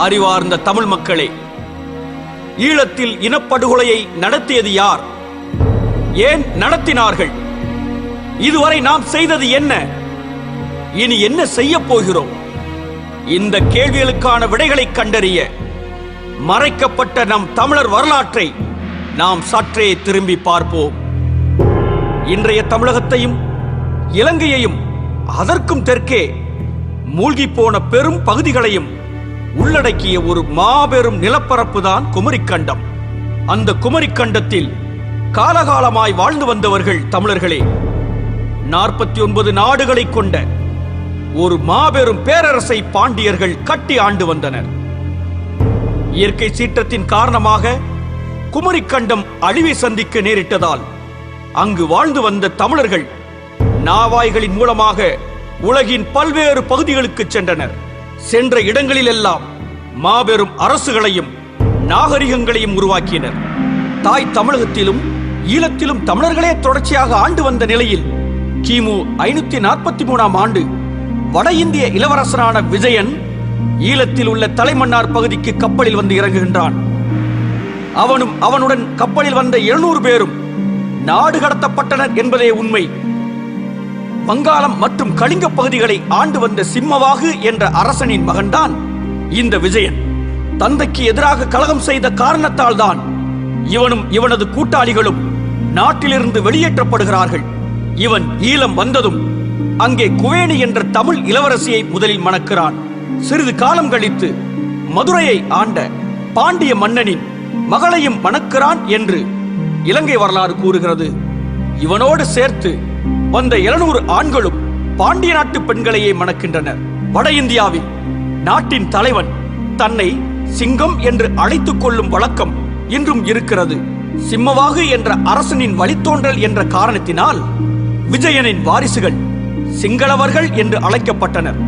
அறிவார்ந்த தமிழ் மக்களே, ஈழத்தில் இனப்படுகொலையை நடத்தியது யார்? ஏன் நடத்தினார்கள்? இதுவரை நாம் செய்தது என்ன? இனி என்ன செய்ய போகிறோம்? இந்த கேள்விகளுக்கான விடைகளை கண்டறிய மறைக்கப்பட்ட நம் தமிழர் வரலாற்றை நாம் சற்றே திரும்பி பார்ப்போம். இன்றைய தமிழகத்தையும் இலங்கையையும் அதற்கும் தெற்கே மூழ்கி போன பெரும் பகுதிகளையும் உள்ளடக்கிய ஒரு மாபெரும் நிலப்பரப்பு தான் குமரிக்கண்டம். அந்த குமரிக்கண்டத்தில் காலகாலமாய் வாழ்ந்து வந்தவர்கள் தமிழர்களே. 49 நாடுகளை கொண்ட ஒரு மாபெரும் பேரரசை பாண்டியர்கள் கட்டி ஆண்டு வந்தனர். இயற்கை சீற்றத்தின் காரணமாக குமரிக்கண்டம் அழிவை சந்திக்க நேரிட்டதால் அங்கு வாழ்ந்து வந்த தமிழர்கள் நாவாய்களின் மூலமாக உலகின் பல்வேறு பகுதிகளுக்கு சென்றனர். சென்ற இடங்களிலெல்லாம் மாபெரும் அரசுகளையும் நாகரிகங்களையும் உருவாக்கினர். தாய் தமிழகத்திலும் ஈழத்திலும் தமிழர்களே தொடர்ச்சியாக ஆண்டு வந்த நிலையில் கிமு 543ஆம் ஆண்டு வட இந்திய இளவரசரான விஜயன் ஈழத்தில் உள்ள தலைமன்னார் பகுதிக்கு கப்பலில் வந்து இறங்குகின்றான். அவனும் அவனுடன் கப்பலில் வந்த 700 பேரும் நாடு கடத்தப்பட்டனர் என்பதே உண்மை. வங்காளம் மற்றும் கலிங்க பகுதிகளை ஆண்டு வந்த சிம்மவாகு என்ற அரசனின் மகன்தான் இந்த விஜயன். தந்தைக்கு எதிராக கலகம் செய்த காரணத்தால் தான் இவனும் இவனது கூட்டாளிகளும் நாட்டிலிருந்து வெளியேற்றப்படுகிறார்கள். இவன் ஈழம் வந்ததும் அங்கே குவேணி என்ற தமிழ் இளவரசியை முதலில் மணக்கிறான். சிறிது காலம் கழித்து மதுரையை ஆண்ட பாண்டிய மன்னனின் மகளையும் மணக்கிறான் என்று இலங்கை வரலாறு கூறுகிறது. இவனோடு சேர்த்து வந்த 700 ஆண்களும் பாண்டிய நாட்டு பெண்களையே மணக்கின்றனர். வட இந்தியாவில் நாட்டின் தலைவன் தன்னை சிங்கம் என்று அழைத்துக் கொள்ளும் வழக்கம் இன்றும் இருக்கிறது. சிம்மவாகு என்ற அரசனின் வழித்தோன்றல் என்ற காரணத்தினால் விஜயனின் வாரிசுகள் சிங்களவர்கள் என்று அழைக்கப்பட்டனர்.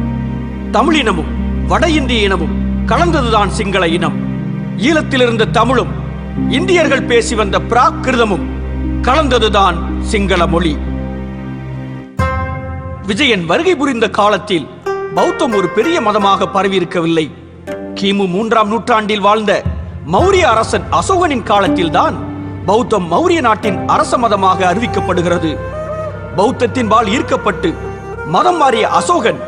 தமிழினமும் வட இந்திய இனமும் கலந்ததுதான் சிங்கள இனம். ஈழத்தில் இருந்த தமிழும் இந்தியர்கள் பேசி வந்த பிராகிருதமும் கலந்ததுதான் சிங்கள மொழி. விஜயன் வருகை புரிந்த காலத்தில் பௌத்தம் ஒரு பெரிய மதமாக பரவியிருக்கவில்லை. கிமு 3ஆம் நூற்றாண்டில் வாழ்ந்த மௌரிய அரசன் அசோகனின் காலத்தில் தான் பௌத்தம் மௌரிய நாட்டின் அரச மதமாக அறிவிக்கப்படுகிறது. பௌத்தத்தின் பால் ஈர்க்கப்பட்டு மதம் மாறிய அசோகன்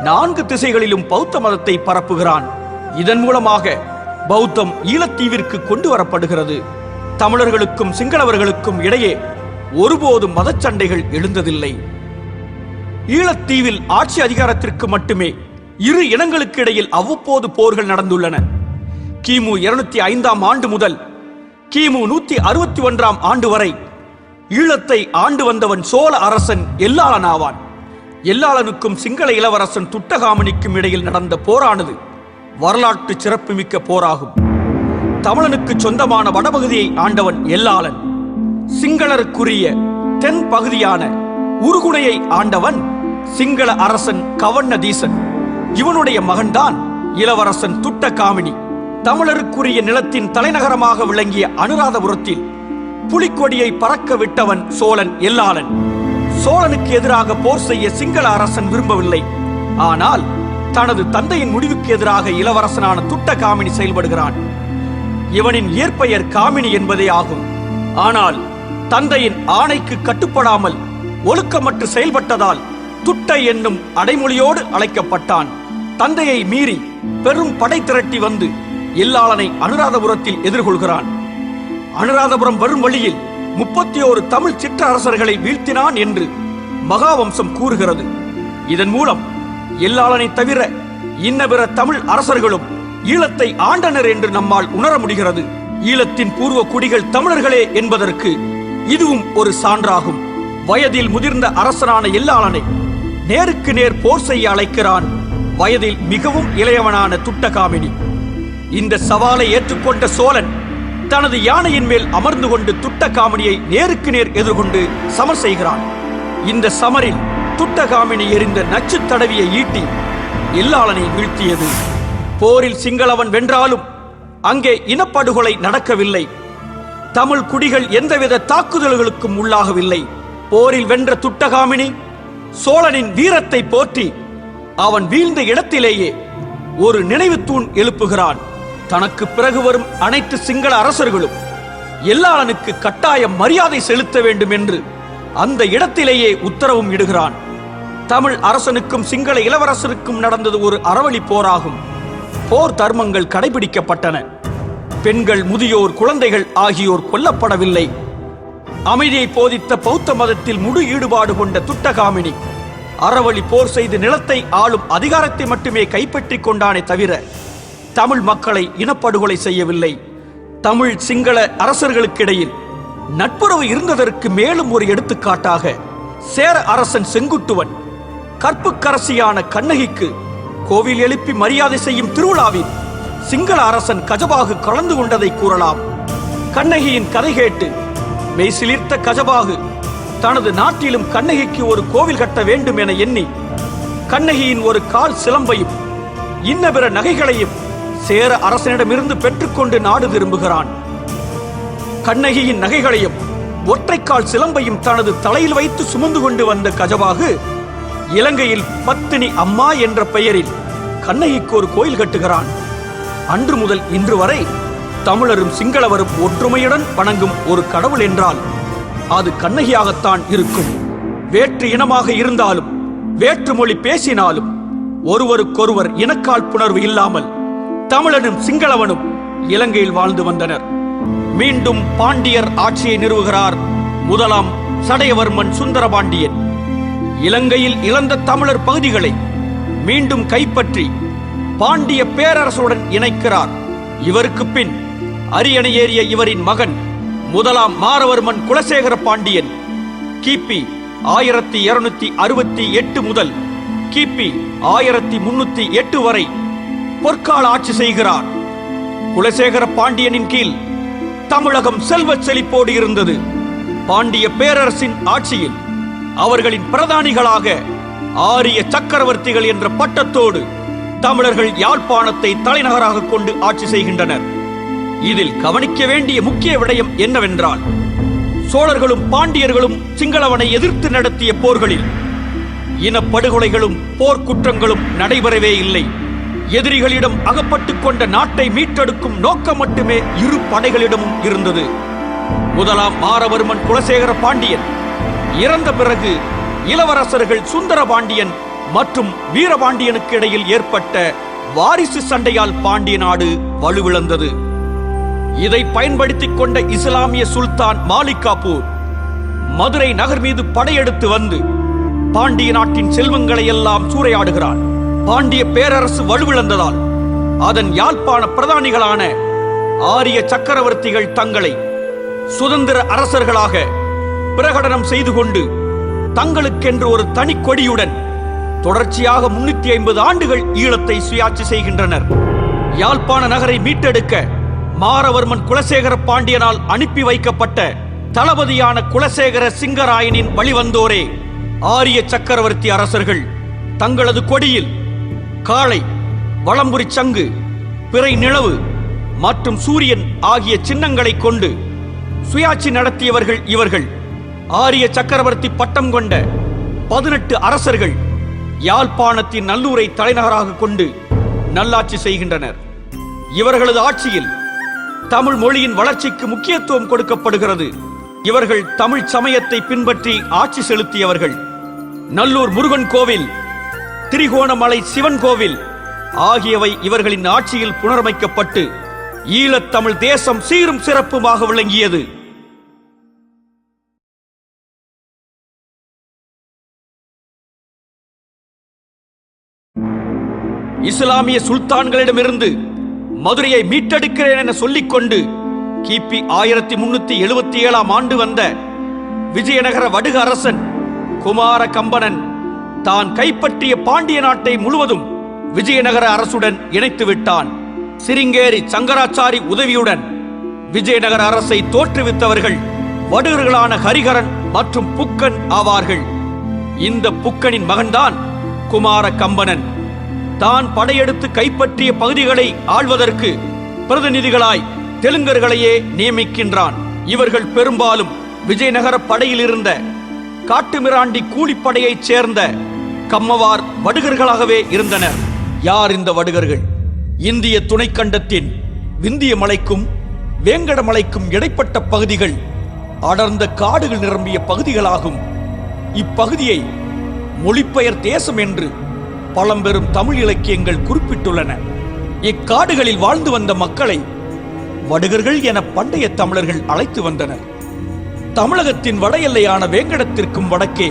4 திசைகளிலும் பௌத்த மதத்தை பரப்புகிறான். இதன் மூலமாக பௌத்தம் ஈழத்தீவிற்கு கொண்டு வரப்படுகிறது. தமிழர்களுக்கும் சிங்களவர்களுக்கும் இடையே ஒருபோதும் மதச்சண்டைகள் எழுந்ததில்லை. ஈழத்தீவில் ஆட்சி அதிகாரத்திற்கு மட்டுமே இரு இனங்களுக்கு இடையில் அவ்வப்போது போர்கள் நடந்துள்ளன. கிமு 205ஆம் ஆண்டு முதல் கிமு 161ஆம் ஆண்டு வரை ஈழத்தை ஆண்டு வந்தவன் சோழ அரசன் எல்லாளன் ஆவான். எல்லாளனுக்கும் சிங்கள இளவரசன் துட்டகாமனிக்கும் இடையில் நடந்த போரானது வரலாற்று சிறப்புமிக்க போராகும். தமிழனுக்கு சொந்தமான வடபகுதியை ஆண்டவன் எல்லாளன். சிங்களருக்குரிய தென் பகுதியான உருகுணையை ஆண்டவன் சிங்கள அரசன் கவண்ணதீசன். இவனுடைய மகன்தான் இளவரசன் துட்டகாமினி. தமிழருக்குரிய நிலத்தின் தலைநகரமாக விளங்கிய அனுராதபுரத்தில் புலிக்கொடியை பறக்க விட்டவன் சோழன் எல்லாளன். சோழனுக்கு எதிராக போர் செய்ய சிங்கள அரசன் விரும்பவில்லை. ஆனால் தனது தந்தையின் முடிவுக்கு எதிராக இளவரசனான துட்டகாமினி செயல்படுகிறான். இவனின் இயற்பெயர் காமினி என்பதே ஆகும். ஆனால் தந்தையின் ஆணைக்கு கட்டுப்படாமல் ஒழுக்கமற்று செயல்பட்டதால் துட்டை என்னும் அடைமொழியோடு அழைக்கப்பட்டான். தந்தையை மீறி பெரும் படை திரட்டி வந்து எல்லாளனை அனுராதபுரத்தில் எதிர்கொள்கிறான். அனுராதபுரம் வரும் வழியில் 31 தமிழ் சிற்றரசர்களை வீழ்த்தினான் என்று மகாவம்சம் கூறுகிறது. இதன் மூலம் எல்லாளனை தவிர இன்ன பிற தமிழ் அரசர்களும் ஈழத்தை ஆண்டனர் என்று நம்மால் உணர முடிகிறது. ஈழத்தின் பூர்வ குடிகள் தமிழர்களே என்பதற்கு இதுவும் ஒரு சான்றாகும். வயதில் முதிர்ந்த அரசனான எல்லாளனை நேருக்கு நேர் போர் செய்ய அழைக்கிறான் வயதில் மிகவும் இளையவனான துட்டகாமினி. இந்த சவாலை ஏற்றுக்கொண்ட சோழன் தனது யானையின் மேல் அமர்ந்து கொண்டு துட்டகாமினியை நேருக்கு நேர் எதிர்கொண்டு சமர் செய்கிறான். இந்த சமரில் துட்டகாமினி எறிந்த நச்சு தடவிய ஈட்டி எல்லாளனை வீழ்த்தியது. போரில் சிங்களவன் வென்றாலும் அங்கே இனப்படுகொலை நடக்கவில்லை. தமிழ் குடிகள் எந்தவித தாக்குதல்களுக்கும் உள்ளாகவில்லை. போரில் வென்ற துட்டகாமினி சோழனின் வீரத்தை போற்றி அவன் வீழ்ந்த இடத்திலேயே ஒரு நினைவு தூண் எழுப்புகிறான். தனக்கு பிறகு வரும் அனைத்து சிங்கள அரசர்களும் எல்லாளனுக்கு கட்டாய மரியாதை செலுத்த வேண்டும் என்று அந்த இடத்திலேயே உத்தரவும் இடுகிறான். தமிழ் அரசனுக்கும் சிங்கள இளவரசருக்கும் நடந்தது ஒரு அறவழி போராகும். போர் தர்மங்கள் கடைபிடிக்கப்பட்டன. பெண்கள், முதியோர், குழந்தைகள் ஆகியோர் கொல்லப்படவில்லை. அமைதியை போதித்த பௌத்த மதத்தில் முழு ஈடுபாடு கொண்ட துட்டகாமினி அறவழி போர் செய்து நிலத்தை ஆளும் அதிகாரத்தை மட்டுமே கைப்பற்றிக் கொண்டானே தவிர தமிழ் மக்களை இனப்படுகொலை செய்யவில்லை. தமிழ் சிங்கள அரசர்களுக்கிடையில் நட்புறவு இருந்ததற்கு மேலும் ஒரு எடுத்துக்காட்டாக சேர அரசன் செங்குட்டுவன் கற்புக்கரசியான கண்ணகிக்கு கோவில் எழுப்பி மரியாதை செய்யும் திருவிழாவில் சிங்கள அரசன் கஜபாகு கலந்து கொண்டதை கூறலாம். கண்ணகியின் கதை கேட்டு மெய்சிலிர்த்த கஜபாகு தனது நாட்டிலும் கண்ணகிக்கு ஒரு கோவில் கட்ட வேண்டும் என எண்ணி கண்ணகியின் ஒரு கால் சிலம்பையும் இன்ன பிற நகைகளையும் சேர அரசனிடமிருந்து பெற்றுக்கொண்டு நாடு திரும்புகிறான். கண்ணகியின் நகைகளையும் ஒற்றைக்கால் சிலம்பையும் தனது தலையில் வைத்து சுமந்து கொண்டு வந்த கஜபாகு இலங்கையில் பத்தினி அம்மா என்ற பெயரில் கண்ணகிக்கு ஒரு கோயில் கட்டுகிறான். அன்று முதல் இன்று வரை தமிழரும் சிங்களவரும் ஒற்றுமையுடன் வணங்கும் ஒரு கடவுள் என்றால் அது கண்ணகியாகத்தான் இருக்கும். வேற்று இனமாக இருந்தாலும் வேற்று மொழி பேசினாலும் ஒருவருக்கொருவர் இனக்காழ்ப்புணர்வு இல்லாமல் தமிழனும் சிங்களவனும் இலங்கையில் வாழ்ந்து வந்தனர். மீண்டும் பாண்டியர் ஆட்சியை நிறுவுகிறார் முதலாம் சடையவர்மன் சுந்தரபாண்டியன். இலங்கையில் இழந்த தமிழர் பகுதிகளை மீண்டும் கைப்பற்றி பாண்டிய பேரரசுடன் இணைக்கிறார். இவருக்கு பின் அரியணை ஏறிய இவரின் மகன் முதலாம் மாரவர்மன் குலசேகர பாண்டியன் கிபி 1268 முதல் கிபி 1308 வரை பொற்கால ஆட்சி செய்கிறார். குலசேகர பாண்டியனின் கீழ் தமிழகம் செல்வ செழிப்போடு இருந்தது. பாண்டிய பேரரசின் ஆட்சியில் அவர்களின் பிரதானிகளாக ஆரிய சக்கரவர்த்திகள் என்ற பட்டத்தோடு தமிழர்கள் யாழ்ப்பாணத்தை தலைநகராக கொண்டு ஆட்சி செய்கின்றனர். இதில் கவனிக்க வேண்டிய முக்கிய விடயம் என்னவென்றால் சோழர்களும் பாண்டியர்களும் சிங்களவனை எதிர்த்து நடத்திய போர்களில் இனப்படுகொலைகளும் போர்க்குற்றங்களும் நடைபெறவே இல்லை. எதிரிகளிடம் அகப்பட்டுக் கொண்ட நாட்டை மீட்டெடுக்கும் நோக்கம் மட்டுமே இரு படைகளிடமும் இருந்தது. முதலாம் மாரவர்மன் குலசேகர பாண்டியன் இறந்த பிறகு இளவரசர்கள் சுந்தரபாண்டியன் மற்றும் வீரபாண்டியனுக்கு இடையில் ஏற்பட்ட வாரிசு சண்டையால் பாண்டிய நாடு வலுவிழந்தது. இதை பயன்படுத்திக் கொண்ட இஸ்லாமிய சுல்தான் மாலிக் காபூர் மதுரை நகர் மீது படையெடுத்து வந்து பாண்டிய நாட்டின் செல்வங்களை எல்லாம் சூறையாடுகிறான். பாண்டிய பேரரசு வலுவிழந்ததால் அதன் யாழ்ப்பாண பிரதானிகளான ஆரிய சக்கரவர்த்திகள் தங்களை சுதந்திர அரசர்களாக பிரகடனம் செய்து கொண்டு தங்களுக்கென்று ஒரு தனி கொடியுடன் தொடர்ச்சியாக 350 ஆண்டுகள் ஈழத்தை சுயாட்சி செய்கின்றனர். யாழ்ப்பாண நகரை மீட்டெடுக்க மாரவர்மன் குலசேகர பாண்டியனால் அனுப்பி வைக்கப்பட்ட தளபதியான குலசேகர சிங்கராயனின் வழிவந்தோரே ஆரிய சக்கரவர்த்தி அரசர்கள். தங்களது கொடியில் காளை, வளம்புரி சங்கு, பிறை நிலவு மற்றும் சூரியன் ஆகிய சின்னங்களை கொண்டு சுயாட்சி நடத்தியவர்கள் இவர்கள். ஆரிய சக்கரவர்த்தி பட்டம் கொண்ட 18 அரசர்கள் யாழ்ப்பாணத்தின் நல்லூரை தலைநகராக கொண்டு நல்லாட்சி செய்கின்றனர். இவர்களது ஆட்சியில் தமிழ் மொழியின் வளர்ச்சிக்கு முக்கியத்துவம் கொடுக்கப்படுகிறது. இவர்கள் தமிழ் சமயத்தை பின்பற்றி ஆட்சி செலுத்தியவர்கள். நல்லூர் முருகன் கோவில், திரிகோணமலை சிவன் கோவில் ஆகியவை இவர்களின் ஆட்சியில் புனரமைக்கப்பட்டு ஈழத்தமிழ் தேசம் சீரும் சிறப்புமாக விளங்கியது. இஸ்லாமிய சுல்தான்களிடமிருந்து மதுரையை மீட்டெடுக்கிறேன் என சொல்லிக்கொண்டு கிபி 1377 ஆண்டு வந்த விஜயநகர வடுக அரசன் குமார கம்பனன் தான் கைப்பற்றிய பாண்டிய நாட்டை முழுவதும் விஜயநகர அரசுடன் இணைத்து விட்டான். சிருங்கேரி சங்கராச்சாரி உதவியுடன் விஜயநகர அரசை தோற்றுவித்தவர்கள் வடுகர்களான ஹரிகரன் மற்றும் புக்கன் ஆவார்கள். இந்த புக்கனின் மகன்தான் குமார கம்பனன். தான் படையெடுத்து கைப்பற்றிய பகுதிகளை ஆள்வதற்கு பிரதிநிதிகளாய் தெலுங்கர்களையே நியமிக்கின்றான். இவர்கள் பெரும்பாலும் விஜயநகர படையில் இருந்த காட்டுமிராண்டி கூலிப்படையைச் சேர்ந்த கம்மவார் வடுகர்களாகவே இருந்தனர். யார் இந்த வடுகர்கள்? இந்திய துணைக்கண்டத்தின் விந்திய மலைக்கும் வேங்கட மலைக்கும் இடைப்பட்ட பகுதிகள் அடர்ந்த காடுகள் நிரம்பிய பகுதிகளாகும். இப்பகுதியை மொழிபெயர் தேசம் என்று பழம்பெரும் தமிழ் இலக்கியங்கள் குறிப்பிட்டுள்ளன. இக்காடுகளில் வாழ்ந்து வந்த மக்களை வடுகர்கள் என பண்டைய தமிழர்கள் அழைத்து வந்தனர். தமிழகத்தின் வட எல்லையான வேங்கடத்திற்கும் வடக்கே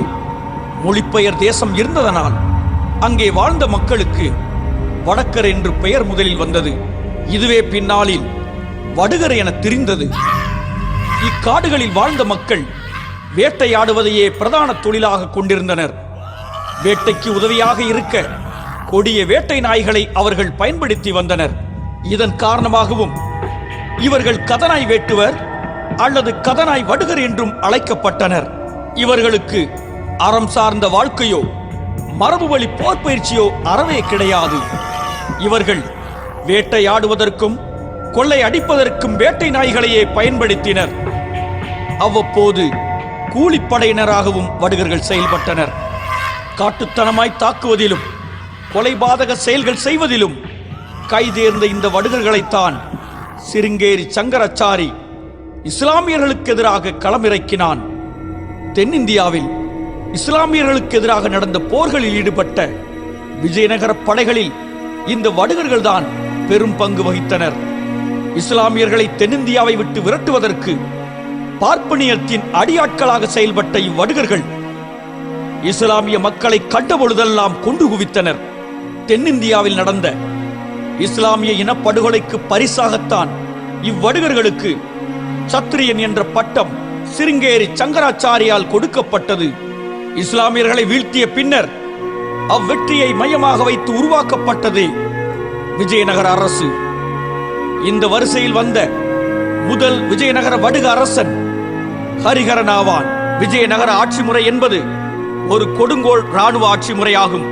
மொழிபெயர் தேசம் இருந்ததனால் அங்கே வாழ்ந்த மக்களுக்கு வடக்கர் என்று பெயர் முதலில் வந்தது. இதுவே பின்னாளில் வடுகர் என தெரிந்தது. இக்காடுகளில் வாழ்ந்த மக்கள் வேட்டையாடுவதையே பிரதான தொழிலாக கொண்டிருந்தனர். வேட்டைக்கு உதவியாக இருக்க கொடிய வேட்டை நாய்களை அவர்கள் பயன்படுத்தி வந்தனர். இதன் காரணமாகவும் இவர்கள் கதநாய் வேட்டுவர் அல்லது கதநாய் வடுகர் என்றும் அழைக்கப்பட்டனர். இவர்களுக்கு அறம் சார்ந்த வாழ்க்கையோ மரபு வழி போர் பயிற்சியோ அறவே கிடையாது. இவர்கள் வேட்டையாடுவதற்கும் கொள்ளை அடிப்பதற்கும் வேட்டை நாய்களையே பயன்படுத்தினர். அவ்வப்போது கூலிப்படையினராகவும் வடுகர்கள் செயல்பட்டனர். காட்டுத்தனமாய் தாக்குவதிலும் கொலைபாதக செயல்கள் செய்வதிலும் கைதேர்ந்த இந்த வடுகர்களைத்தான் சிருங்கேரி சங்கராச்சாரி இஸ்லாமியர்களுக்கு எதிராக களமிறக்கினான். தென்னிந்தியாவில் இஸ்லாமியர்களுக்கு எதிராக நடந்த போர்களில் ஈடுபட்ட விஜயநகர படைகளில் இந்த வடுகர்கள் தான் பெரும் பங்கு வகித்தனர். இஸ்லாமியர்களை தென்னிந்தியாவை விட்டு விரட்டுவதற்கு பார்ப்பனியத்தின் அடியாட்களாக செயல்பட்ட இவ்வடுகர்கள் இஸ்லாமிய மக்களை கண்டபொழுதெல்லாம் கொண்டு குவித்தனர். தென்னிந்தியாவில் நடந்த இஸ்லாமிய இனப்படுகொலைக்கு பரிசாகத்தான் இவ்வடுகர்களுக்கு சத்திரியன் என்ற பட்டம் சிருங்கேரி சங்கராச்சாரியால் கொடுக்கப்பட்டது. இஸ்லாமியர்களை வீழ்த்திய பின்னர் அவ்வெற்றியை மையமாக வைத்து உருவாக்கப்பட்டது விஜயநகர அரசு. இந்த வரிசையில் வந்த முதல் விஜயநகர வடுக அரசன் ஹரிஹரன் ஆவான். விஜயநகர ஆட்சி முறை என்பது ஒரு கொடுங்கோல் இராணுவ ஆட்சி முறையாகும்.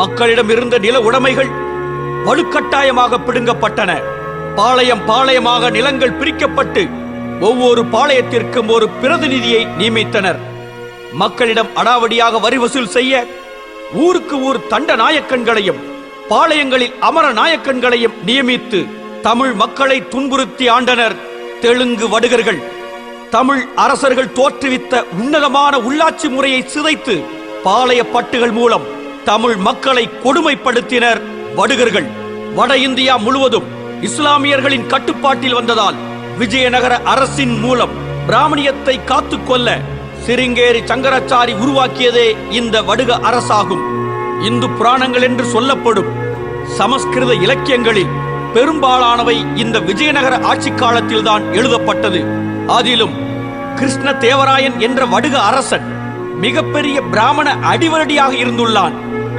மக்களிடம் இருந்த நில உடைமைகள் வலுக்கட்டாயமாக பிடுங்கப்பட்டன. பாளையம் பாளையமாக நிலங்கள் பிரிக்கப்பட்டு ஒவ்வொரு பாளையத்திற்கும் ஒரு பிரதிநிதியை நியமித்தனர். மக்களிடம் அடாவடியாக வரி வசூல் செய்ய ஊருக்கு ஊர் தண்ட நாயக்கன்களையும் பாளையங்களில் அமர நாயக்கன்களையும் நியமித்து தமிழ் மக்களை துன்புறுத்தி ஆண்டனர் தெலுங்கு வடுகர்கள். தமிழ் அரசர்கள் தோற்றுவித்த உன்னதமான உள்ளாட்சி முறையை சிதைத்து பாளைய பட்டுகள் மூலம் தமிழ் மக்களை கொடுமைப்படுத்தினர் வடுகர்கள். வட இந்தியா முழுவதும் இஸ்லாமியர்களின் கட்டுப்பாட்டில் வந்ததால் விஜயநகர அரசின் மூலம் பிராமணியத்தை காத்துக்கொள்ள சிருங்கேரி சங்கராச்சாரி உருவாக்கியதே இந்த வடுக அரசாகும். இந்து புராணங்கள் என்று சொல்லப்படும் சமஸ்கிருத இலக்கியங்களில் பெரும்பாலானவை இந்த விஜயநகர ஆட்சி காலத்தில் தான் எழுதப்பட்டது. அதிலும் கிருஷ்ண தேவராயன் என்ற வடுக அரசன் மிகப்பெரிய பிராமண அடிவரடியாக இருந்துள்ளான்.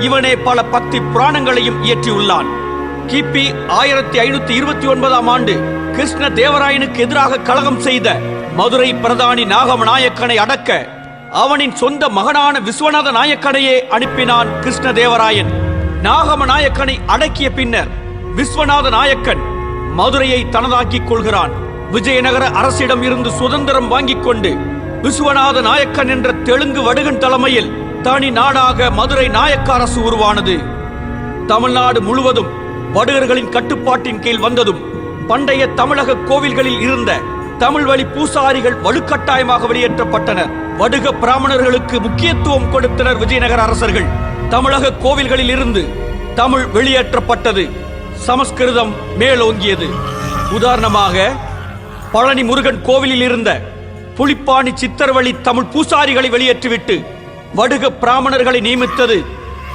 இவனே பல பக்தி புராணங்களையும் இயற்றியுள்ளான். கிபி 1529 ஆண்டு கிருஷ்ண தேவராயனுக்கு எதிராக கலகம் செய்த மதுரை பிரதானி நாகம நாயக்கனை அடக்க அவனின் சொந்த மகனான விஸ்வநாத நாயக்கனையே அனுப்பினான் கிருஷ்ண தேவராயன். நாகம நாயக்கனை அடக்கிய பின்னர் விஸ்வநாத நாயக்கன் மதுரையை தனதாக்கிக் கொள்கிறான். விஜயநகர அரசிடம் இருந்து சுதந்திரம் வாங்கிக் கொண்டு விஸ்வநாத நாயக்கன் என்ற தெலுங்கு வடுகன் தலைமையில் தனி நாடாக மதுரை நாயக்க அரசு உருவானது. தமிழ்நாடு முழுவதும் வடுகர்களின் கட்டுப்பாட்டின் கீழ் வந்ததும் பண்டைய தமிழக கோவில்களில் இருந்த தமிழ் வழி பூசாரிகள் வலுக்கட்டாயமாக வெளியேற்றப்பட்டனர். வடுக பிராமணர்களுக்கு முக்கியத்துவம் கொடுத்தனர் விஜயநகர அரசர்கள். தமிழக கோவில்களில் இருந்து தமிழ் வெளியேற்றப்பட்டது. சமஸ்கிருதம் மேலோங்கியது. உதாரணமாக பழனி முருகன் கோவிலில் இருந்த புலிப்பாணி சித்தர்வழி தமிழ் பூசாரிகளை வெளியேற்றிவிட்டு வடுக பிராமணர்களை நியமித்தது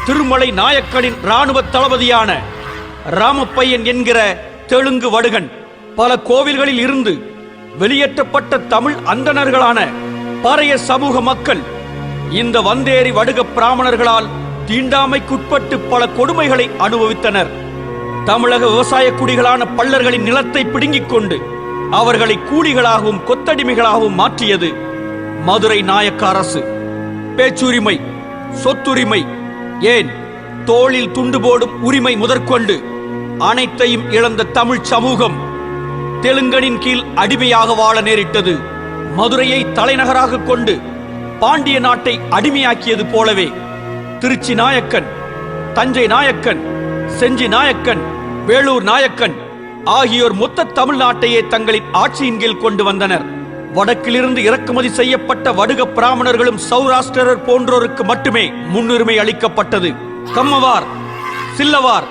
திருமலை நாயக்கனின் இராணுவ தளபதியான ராமப்பையன் என்கிற தெலுங்கு வடுகன். பல கோவில்களில் இருந்து வெளியேற்றப்பட்ட தமிழ் அந்தணர்களான பறைய சமூக மக்கள் இந்த வந்தேரி வடுக பிராமணர்களால் தீண்டாமைக்குட்பட்டு பல கொடுமைகளை அனுபவித்தனர். தமிழக விவசாய குடிகளான பல்லர்களின் நிலத்தை பிடுங்கிக் கொண்டு அவர்களை கூலிகளாகவும் கொத்தடிமைகளாகவும் மாற்றியது மதுரை நாயக்க அரசு. பேச்சுரிமை, சொத்துரிமை, ஏன் தோளில் துண்டு போடும் உரிமை முதற்கொண்டு அனைத்தையும் இழந்த தமிழ் சமூகம் தெலுங்கனின் கீழ் அடிமையாக வாழ நேரிட்டது. மதுரையை தலைநகராக கொண்டு பாண்டிய நாட்டை அடிமையாக்கியது போலவே திருச்சி நாயக்கன், தஞ்சை நாயக்கன், செஞ்சி நாயக்கன், வேளூர் நாயக்கன் ஆகியோர் மொத்த தமிழ்நாட்டையே தங்களின் ஆட்சியின் கீழ் கொண்டு வந்தனர். வடக்கிலிருந்து இறக்குமதி செய்யப்பட்ட வடுக பிராமணர்களும் சௌராஷ்டிரர் போன்றோருக்கு மட்டுமே முன்னுரிமை அளிக்கப்பட்டது. கம்மவார், சில்லவார்,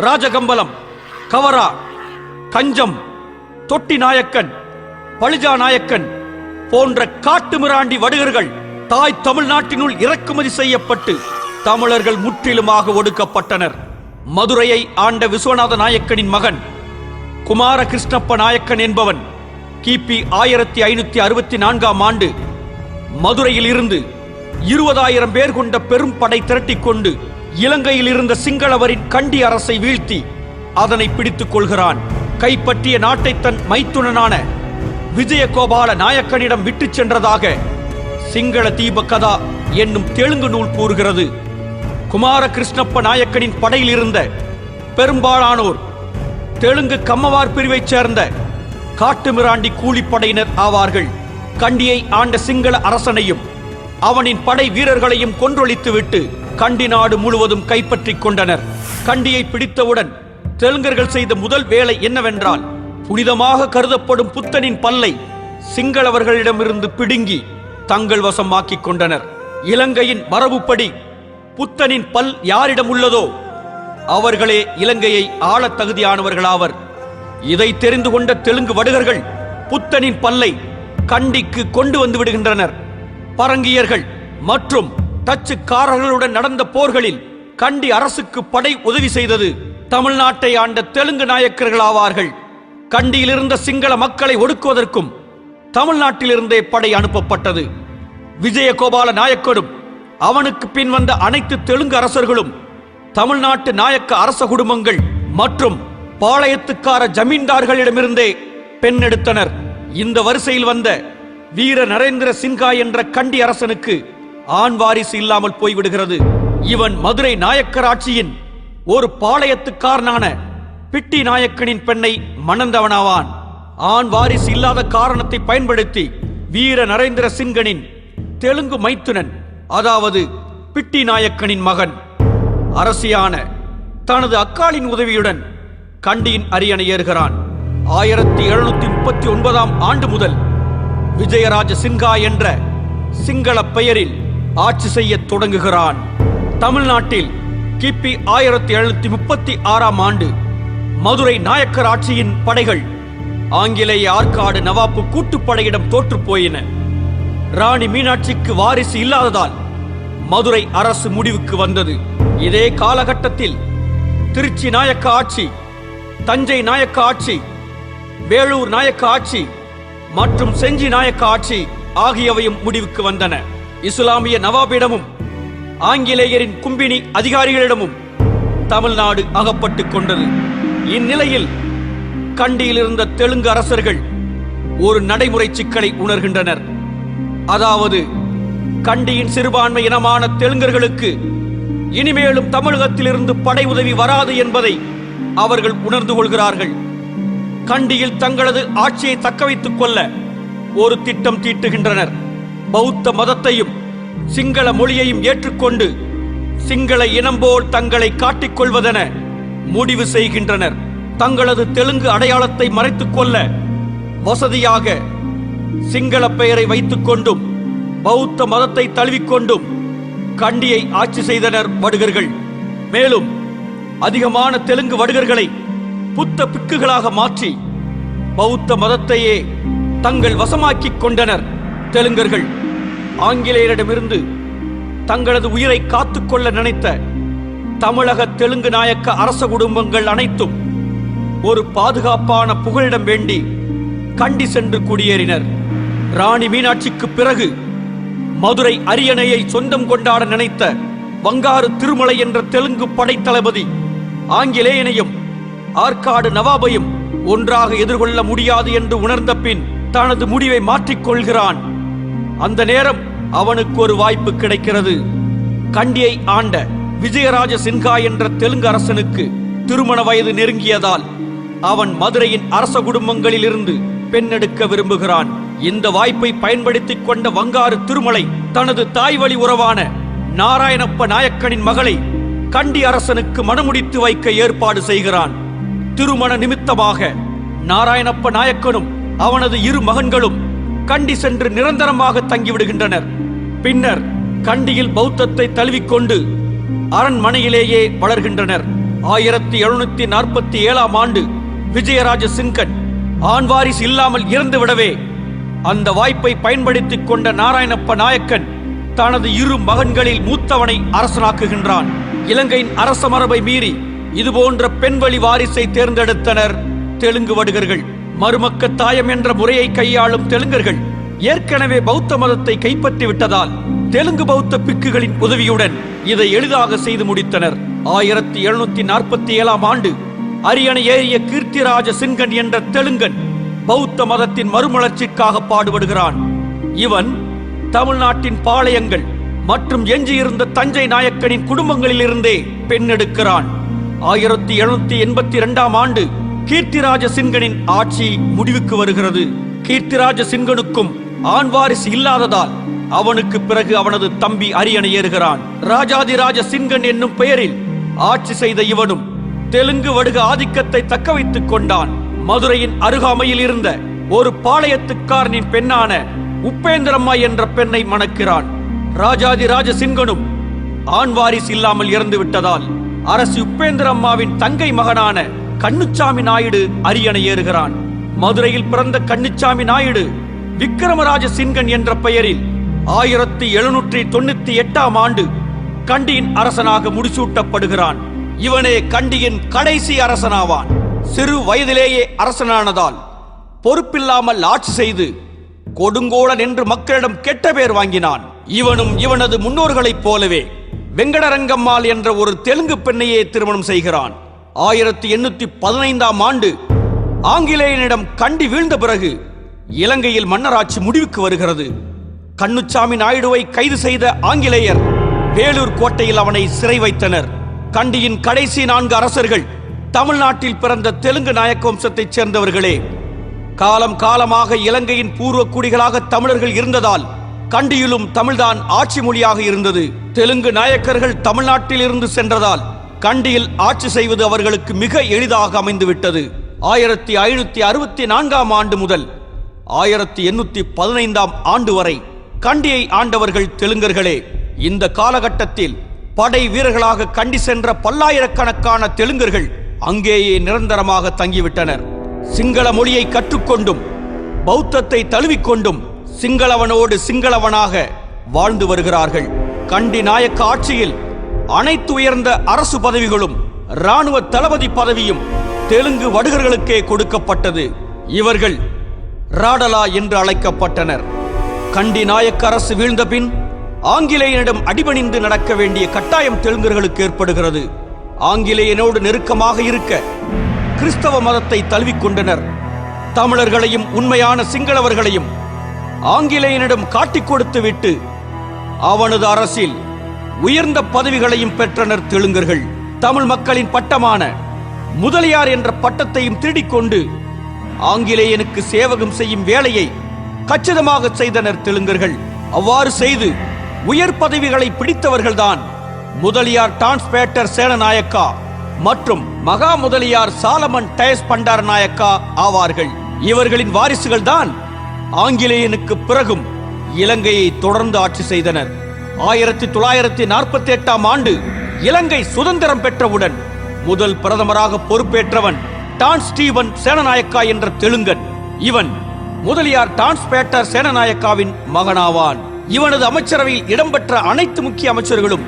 ராஜகம்பலம், கவரா, கஞ்சம், தொட்டி நாயக்கன், பழிஜா நாயக்கன் போன்ற காட்டுமிராண்டி வடுகர்கள் தாய் தமிழ்நாட்டினுள் இறக்குமதி செய்யப்பட்டு தமிழர்கள் முற்றிலுமாக ஒடுக்கப்பட்டனர். மதுரையை ஆண்ட விஸ்வநாத நாயக்கனின் மகன் குமார கிருஷ்ணப்ப நாயக்கன் என்பவன் கிபி 1564ஆம் ஆண்டு மதுரையில் இருந்து 20,000 பேர் கொண்ட பெரும் படை திரட்டிக் கொண்டு இலங்கையில் இருந்த சிங்களவரின் கண்டி அரசை வீழ்த்தி அதனை பிடித்துக் கொள்கிறான். கைப்பற்றிய நாட்டை தன் மைத்துனனான விஜயகோபால நாயக்கனிடம் விட்டுச் சென்றதாக சிங்கள தீப கதா என்னும் தெலுங்கு நூல் கூறுகிறது. குமார கிருஷ்ணப்ப நாயக்கனின் படையில் இருந்த பெரும்பாலானோர் தெலுங்கு கம்மவார் பிரிவைச் சேர்ந்த காட்டுமிராண்டி கூலிப்படையினர் ஆவார்கள். கண்டியை ஆண்ட சிங்கள அரசனையும் அவனின் படை வீரர்களையும் கொன்றொழித்துவிட்டு கண்டி நாடு முழுவதும் கைப்பற்றிக் கொண்டனர். கண்டியை பிடித்தவுடன் தெலுங்கர்கள் செய்த முதல் வேலை என்னவென்றால், புனிதமாக கருதப்படும் புத்தனின் பல்லை சிங்களவர்களிடமிருந்து பிடுங்கி தங்கள் வசமாக்கிக் கொண்டனர். இலங்கையின் மரபுப்படி புத்தனின் பல் யாரிடம் உள்ளதோ அவர்களே இலங்கையை ஆள தகுதியானவர்களாவர். இதை தெரிந்து கொண்ட தெலுங்கு வடுகர்கள் புத்தனின் பல்லை கண்டிக்கு கொண்டு வந்து விடுகின்றனர். பரங்கியர்கள் மற்றும் டச்சுக்காரர்களுடன் நடந்த போர்களில் கண்டி அரசுக்கு படை உதவி செய்தது தமிழ்நாட்டை ஆண்ட தெலுங்கு நாயக்கர்களாவார்கள். கண்டியில் இருந்த சிங்கள மக்களை ஒடுக்குவதற்கும் தமிழ்நாட்டிலிருந்தே படை அனுப்பப்பட்டது. விஜயகோபால நாயக்கரும் அவனுக்கு பின் வந்த அனைத்து தெலுங்கு அரசர்களும் தமிழ்நாட்டு நாயக்க அரச குடும்பங்கள் மற்றும் பாளையத்துக்கார ஜமீன்தார்களிடமிருந்தே பெண் எடுத்தனர். இந்த வரிசையில் வந்த வீர நரேந்திர சின்ஹா என்ற கண்டி அரசனுக்கு ஆண் வாரிசு இல்லாமல் போய்விடுகிறது. இவன் மதுரை நாயக்கர் ஆட்சியின் ஒரு பாளையத்துக்காரனான பிட்டி நாயக்கனின் பெண்ணை மணந்தவனாவான். ஆண் வாரிசு இல்லாத காரணத்தை பயன்படுத்தி வீர நரேந்திர சிங்கனின் தெலுங்கு மைத்துனன், அதாவது பிட்டி நாயக்கனின் மகன் அரசியான தனது அக்காளின் உதவியுடன் கண்டியின் அரியணை ஏறுகிறான். 1739ஆம் ஆண்டு முதல் விஜயராஜ சின்ஹா என்ற சிங்கள பெயரில் ஆட்சி செய்ய தொடங்குகிறான். தமிழ்நாட்டில் கிபி 1736ஆம் ஆண்டு மதுரை நாயக்கர் ஆட்சியின் படைகள் ஆங்கிலேய ஆற்காடு நவாப்பு கூட்டுப்படையிடம் தோற்று போயின. ராணி மீனாட்சிக்கு வாரிசு இல்லாததால் மதுரை அரசு முடிவுக்கு வந்தது. இதே காலகட்டத்தில் திருச்சி நாயக்க ஆட்சி, தஞ்சை நாயக்க ஆட்சி, வேளூர் நாயக்க ஆட்சி மற்றும் செஞ்சி நாயக்க ஆட்சி ஆகியவையும் முடிவுக்கு வந்தன. இஸ்லாமிய நவாபிடமும் ஆங்கிலேயரின் கும்பினி அதிகாரிகளிடமும் தமிழ்நாடு அகப்பட்டுக் கொண்டது. இந்நிலையில் கண்டியில் இருந்த தெலுங்கு அரசர்கள் ஒரு நடைமுறை சிக்கலை உணர்கின்றனர். அதாவது, கண்டியின் சிறுபான்மை இனமான தெலுங்கர்களுக்கு இனிமேலும் தமிழகத்திலிருந்து படை உதவி வராது என்பதை அவர்கள் உணர்ந்து கொள்கிறார்கள். கண்டியில் தங்களது ஆட்சியை தக்க வைத்துக் கொள்ள ஒரு திட்டம் தீட்டுகின்றனர். பௌத்த மதத்தையும் சிங்கள மொழியையும் ஏற்றுக்கொண்டு சிங்கள இனம் போல் தங்களை காட்டிக்கொள்வதென முடிவு செய்கின்றனர். தங்களது தெலுங்கு அடையாளத்தை மறைத்துக் கொள்ள வசதியாக சிங்கள பெயரை வைத்துக் கொண்டும் பௌத்த மதத்தை தழுவிக்கொண்டும் கண்டியை ஆட்சி செய்தனர் வடுகர்கள். மேலும் அதிகமான தெலுங்கு வடுகர்களை புத்த பிக்குகளாக மாற்றி பௌத்த மதத்தையே தங்கள் வசமாக்கிக் கொண்டனர் தெலுங்கர்கள். ஆங்கிலேயரிடமிருந்து தங்களது உயிரை காத்துக்கொள்ள நினைத்த தமிழக தெலுங்கு நாயக்க அரச குடும்பங்கள் அனைத்தும் ஒரு பாதுகாப்பான புகலிடம் வேண்டி கண்டி சென்று குடியேறினர். ராணி மீனாட்சிக்கு பிறகு மதுரை அரியணையை சொந்தம் கொண்டாட நினைத்த வங்காரு திருமலை என்ற தெலுங்கு படைத்தளபதி ஆங்கிலேயனையும் ஆற்காடு நவாபையும் ஒன்றாக எதிர்கொள்ள முடியாது என்று உணர்ந்த பின் தனது முடிவை மாற்றிக்கொள்கிறான். அந்த நேரம் அவனுக்கு ஒரு வாய்ப்பு கிடைக்கிறது. கண்டியை ஆண்ட விஜயராஜ சின்ஹா என்ற தெலுங்கு அரசனுக்கு திருமண வயது நெருங்கியதால் அவன் மதுரையின் அரச குடும்பங்களில் இருந்து பெண் எடுக்க விரும்புகிறான். இந்த வாய்ப்பை பயன்படுத்திக் கொண்ட வங்காரு திருமலை தனது தாய் வழி உறவான நாராயணப்ப நாயக்கனின் மகளை கண்டி அரசனுக்கு மணமுடித்து வைக்க ஏற்பாடு செய்கிறான். திருமண நிமித்தமாக நாராயணப்ப நாயக்கனும் அவனது இரு மகன்களும் கண்டி சென்று நிரந்தரமாக தங்கிவிடுகின்றனர். பின்னர் கண்டியில் பௌத்தத்தை தழுவிக்கொண்டு அரண்மனையிலேயே வளர்கின்றனர். 1747 ஆண்டு விஜயராஜ சிங்கன் ஆண்வாரிசு இல்லாமல் இறந்துவிடவே அந்த வாய்ப்பை பயன்படுத்திக் கொண்ட நாராயணப்ப நாயக்கன் தனது இரு மகன்களில் மூத்தவனை அரசனாக்குகின்றான். இலங்கையின் அரச மரபை மீறி இதுபோன்ற பெண்வழி வாரிசை தேர்ந்தெடுத்தனர் தெலுங்கு வடுகர்கள். மருமக்க தாயம் என்ற முறையை கையாளும் தெலுங்கர்கள் ஏற்கனவே பௌத்த மதத்தை கைப்பற்றி விட்டதால் தெலுங்கு பௌத்த பிக்குகளின் உதவியுடன் இதை எளிதாக செய்து முடித்தனர். 1747 ஆண்டு அரியணை ஏறிய கீர்த்திராஜ சிங்கன் என்ற தெலுங்கன் பௌத்த மதத்தின் மறுமலர்ச்சிக்காக பாடுபடுகிறான். இவன் தமிழ்நாட்டின் பாளையங்கள் மற்றும் எஞ்சியிருந்த தஞ்சை நாயக்கனின் குடும்பங்களிலிருந்தே பெண் எடுக்கிறான். 1782 ஆண்டு கீர்த்திராஜ சிங்கனின் ஆட்சி முடிவுக்கு வருகிறது. கீர்த்திராஜ சிங்கனுக்கும் ஆண் வாரிசு இல்லாததால் அவனுக்கு பிறகு அவனது தம்பி அரியணை ஏறுகிறான். ராஜாதிராஜ சிங்கன் என்னும் பெயரில் ஆட்சி செய்த இவனும் தெலுங்கு வடுக ஆதிக்கத்தை தக்க வைத்துக் கொண்டான். மதுரையின் அருகாமையில் இருந்த ஒரு பாளையத்துக்காரனின் பெண்ணான உப்பேந்திரம்மா என்ற பெண்ணை மணக்கிறான். ராஜாதிராஜ சிங்கனும் ஆண் வாரிசு இல்லாமல் இறந்து விட்டதால் அரசி உப்பேந்திரம்மாவின் தங்கை மகனான கண்ணுச்சாமி நாயுடு அரியணை ஏறுகிறான். மதுரையில் பிறந்த கண்ணுச்சாமி நாயுடு விக்கிரமராஜ சிங்கன் என்ற பெயரில் 1798 ஆண்டு கண்டியின் அரசனாக முடிசூட்டப்படுகிறான். இவனே கண்டியின் கடைசி அரசனாவான். சிறு வயதிலேயே அரசனானதால் பொறுப்பில்லாமல் ஆட்சி செய்து கொடுங்கோலன் என்று மக்களிடம் கெட்ட பெயர் வாங்கினான். இவனும் இவனது முன்னோர்களைப் போலவே வெங்கடரங்கம்மாள் என்ற ஒரு தெலுங்கு பெண்ணையே திருமணம் செய்கிறான். 1815 ஆண்டு ஆங்கிலேயனிடம் கண்டி வீழ்ந்த பிறகு இலங்கையில் மன்னராட்சி முடிவுக்கு வருகிறது. கண்ணுச்சாமி நாயுடுவை கைது செய்த ஆங்கிலேயர் வேலூர் கோட்டையில் அவனை சிறை வைத்தனர். கண்டியின் கடைசி 4 அரசர்கள் தமிழ்நாட்டில் பிறந்த தெலுங்கு நாயக்க வம்சத்தைச் சேர்ந்தவர்களே. காலம் காலமாக இலங்கையின் பூர்வ குடிகளாக தமிழர்கள் இருந்ததால் கண்டியிலும் தமிழ்தான் ஆட்சி மொழியாக இருந்தது. தெலுங்கு நாயக்கர்கள் தமிழ்நாட்டில் இருந்து சென்றதால் கண்டியில் ஆட்சி செய்வது அவர்களுக்கு மிக எளிதாக அமைந்துவிட்டது. 1564 ஆண்டு முதல் 1815 ஆண்டு வரை கண்டியை ஆண்டவர்கள் தெலுங்கர்களே. இந்த காலகட்டத்தில் படை வீரர்களாக கண்டி சென்ற பல்லாயிரக்கணக்கான தெலுங்கர்கள் அங்கேயே நிரந்தரமாக தங்கிவிட்டனர். சிங்கள மொழியை கற்றுக்கொண்டும் பௌத்தத்தை தழுவிக்கொண்டும் சிங்களவனோடு சிங்களவனாக வாழ்ந்து வருகிறார்கள். கண்டி நாயக்க ஆட்சியில் அனைத்து உயர்ந்த அரசு பதவிகளும் இராணுவ தளபதி பதவியும் தெலுங்கு வடுகர்களுக்கே கொடுக்கப்பட்டது. இவர்கள் ராடலா என்று அழைக்கப்பட்டனர். கண்டி நாயக்க அரசு வீழ்ந்த பின் ஆங்கிலேயனிடம் அடிபணிந்து நடக்க வேண்டிய கட்டாயம் தெலுங்கர்களுக்கு ஏற்படுகிறது. ஆங்கிலேயனோடு நெருக்கமாக இருக்க கிறிஸ்தவ மதத்தை தழுவிக்கொண்டனர். தமிழர்களையும் உண்மையான சிங்களவர்களையும் ஆங்கிலேயனிடம் காட்டிக் கொடுத்து விட்டு அவனது அரசில் உயர்ந்த பதவிகளையும் பெற்றனர் தெலுங்கர்கள். தமிழ் மக்களின் பட்டமான முதலியார் என்ற பட்டத்தையும் திருடிக்கொண்டு ஆங்கிலேயனுக்கு சேவகம் செய்யும் வேலையை கச்சிதமாக செய்தனர் தெலுங்கர்கள். அவ்வாறு செய்து உயர் பதவிகளை பிடித்தவர்கள்தான் முதலியார் டான்ஸ்பேட்டர் சேனநாயக்கா மற்றும் மகா முதலியார் சாலமன் டயஸ் பண்டார நாயக்கா ஆவார்கள். இவர்களின் வாரிசுகள் தான் ஆங்கிலேயனுக்கு பிறகும் இலங்கையை தொடர்ந்து ஆட்சி செய்தனர். 1948 ஆண்டு இலங்கை சுதந்திரம் பெற்றவுடன் முதல் பிரதமராக பொறுப்பேற்றவன் டான் ஸ்டீவன் சேனநாயக்கா என்ற தெலுங்கன். இவன் முதலியார் டான்ஸ்பேட்டர் சேனநாயக்காவின் மகனாவான். இவனது அமைச்சரவையில் இடம்பெற்ற அனைத்து முக்கிய அமைச்சர்களும்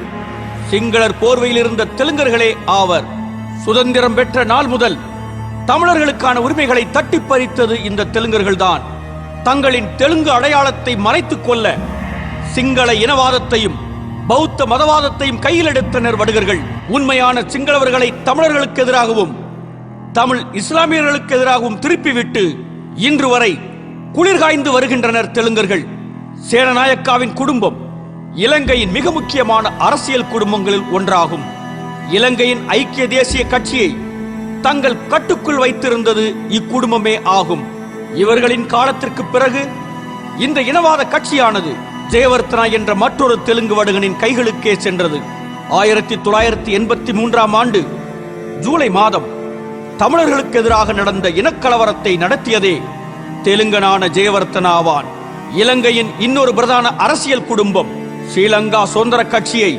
சிங்களர் போர்வையில் இருந்த தெலுங்கர்களே ஆவர். சுதந்திரம் பெற்ற நாள் முதல் தமிழர்களுக்கான உரிமைகளை தட்டி பறித்தது இந்த தெலுங்கர்கள்தான். தங்களின் தெலுங்கு அடையாளத்தை மறைத்துக் கொள்ள சிங்கள இனவாதத்தையும் பௌத்த மதவாதத்தையும் கையில் எடுத்தனர் வடுகர்கள். உண்மையான சிங்களவர்களை தமிழர்களுக்கு எதிராகவும் தமிழ் இஸ்லாமியர்களுக்கு எதிராகவும் திருப்பிவிட்டு இன்று வரை குளிர்காய்ந்து வருகின்றனர் தெலுங்கர்கள். சேனநாயக்காவின் குடும்பம் இலங்கையின் மிக முக்கியமான அரசியல் குடும்பங்களில் ஒன்றாகும். இலங்கையின் ஐக்கிய தேசிய கட்சியை தங்கள் கட்டுக்குள் வைத்திருந்தது இக்குடும்பமே ஆகும். இவர்களின் காலத்திற்கு பிறகு இந்த இனவாத கட்சியானது ஜெயவர்த்தனா என்ற மற்றொரு தெலுங்கு வடுகனின் கைகளுக்கே சென்றது. 1983ஆம் ஆண்டு ஜூலை மாதம் தமிழர்களுக்கு எதிராக நடந்த இனக்கலவரத்தை நடத்தியதே தெலுங்கனான ஜெயவர்த்தனா ஆவான். இலங்கையின் இன்னொரு பிரதான அரசியல் குடும்பம் ஸ்ரீலங்கா சுதந்திர கட்சியை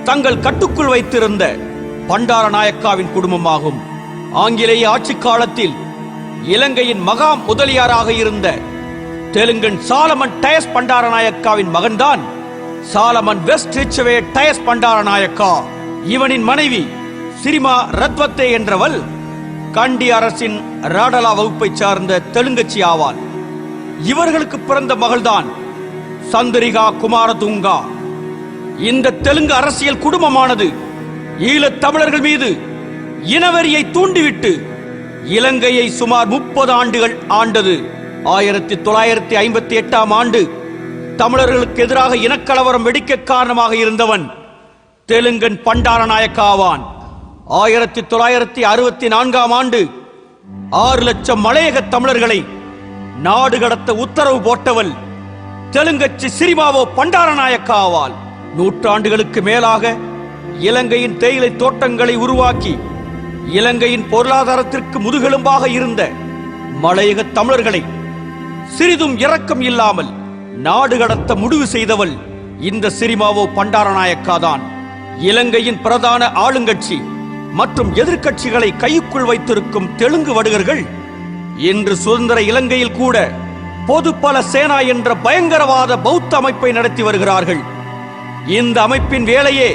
தங்கள் கட்டுக்குள் வைத்திருந்த பண்டாரநாயக்காவின் குடும்பமாகும். ஆங்கிலேய ஆட்சி காலத்தில் இலங்கையின் மகா முதலியாராக இருந்த தெலுங்கன் சாலமன் டயஸ் பண்டாரநாயக்காவின் மகன்தான் சாலமன் வெஸ்ட் ரிச்சவே டயஸ் பண்டாரநாயக்கா. இவனின் மனைவி சிரிமா ரத்வத்தே என்றவள் கண்டி அரசின் ராடலா வகுப்பை சார்ந்த தெலுங்கச்சி ஆவாள். இவர்களுக்கு பிறந்த மகள்தான் சந்திரிகா குமாரதுங்கா. இந்த தெலுங்கு அரசியல் குடும்பமானது ஈழத் தமிழர்கள் மீது இனவெறியை தூண்டிவிட்டு இலங்கையை சுமார் 30 ஆண்டுகள் ஆண்டது. 1958ஆம் ஆண்டு தமிழர்களுக்கு எதிராக இனக்கலவரம் வெடிக்க காரணமாக இருந்தவன் தெலுங்கன் பண்டாரநாயக்கா ஆவான். 1964ஆம் ஆண்டு 6 லட்சம் மலையக தமிழர்களை நாடு கடத்த உத்தரவு போட்டவள் தெலுங்கச்சி சிரிமாவோ பண்டாரநாயக்கா ஆவாள். நூற்றாண்டுகளுக்கு மேலாக இலங்கையின் தேயிலை தோட்டங்களை உருவாக்கி இலங்கையின் பொருளாதாரத்திற்கு முதுகெலும்பாக இருந்த மலையக தமிழர்களை சிறிதும் இரக்கம் இல்லாமல் நாடு கடத்த முடிவு செய்தவள் இந்த சிரிமாவோ பண்டாரநாயக்கா தான். இலங்கையின் பிரதான ஆளுங்கட்சி மற்றும் எதிர்க்கட்சிகளை கைக்குள் வைத்திருக்கும் தெலுங்கு வடுகர்கள் இன்று சுதந்திர இலங்கையில் கூட பொதுபல சேனா என்ற பயங்கரவாத பௌத்த அமைப்பை நடத்தி வருகிறார்கள். இந்த அமைப்பின் வேலையே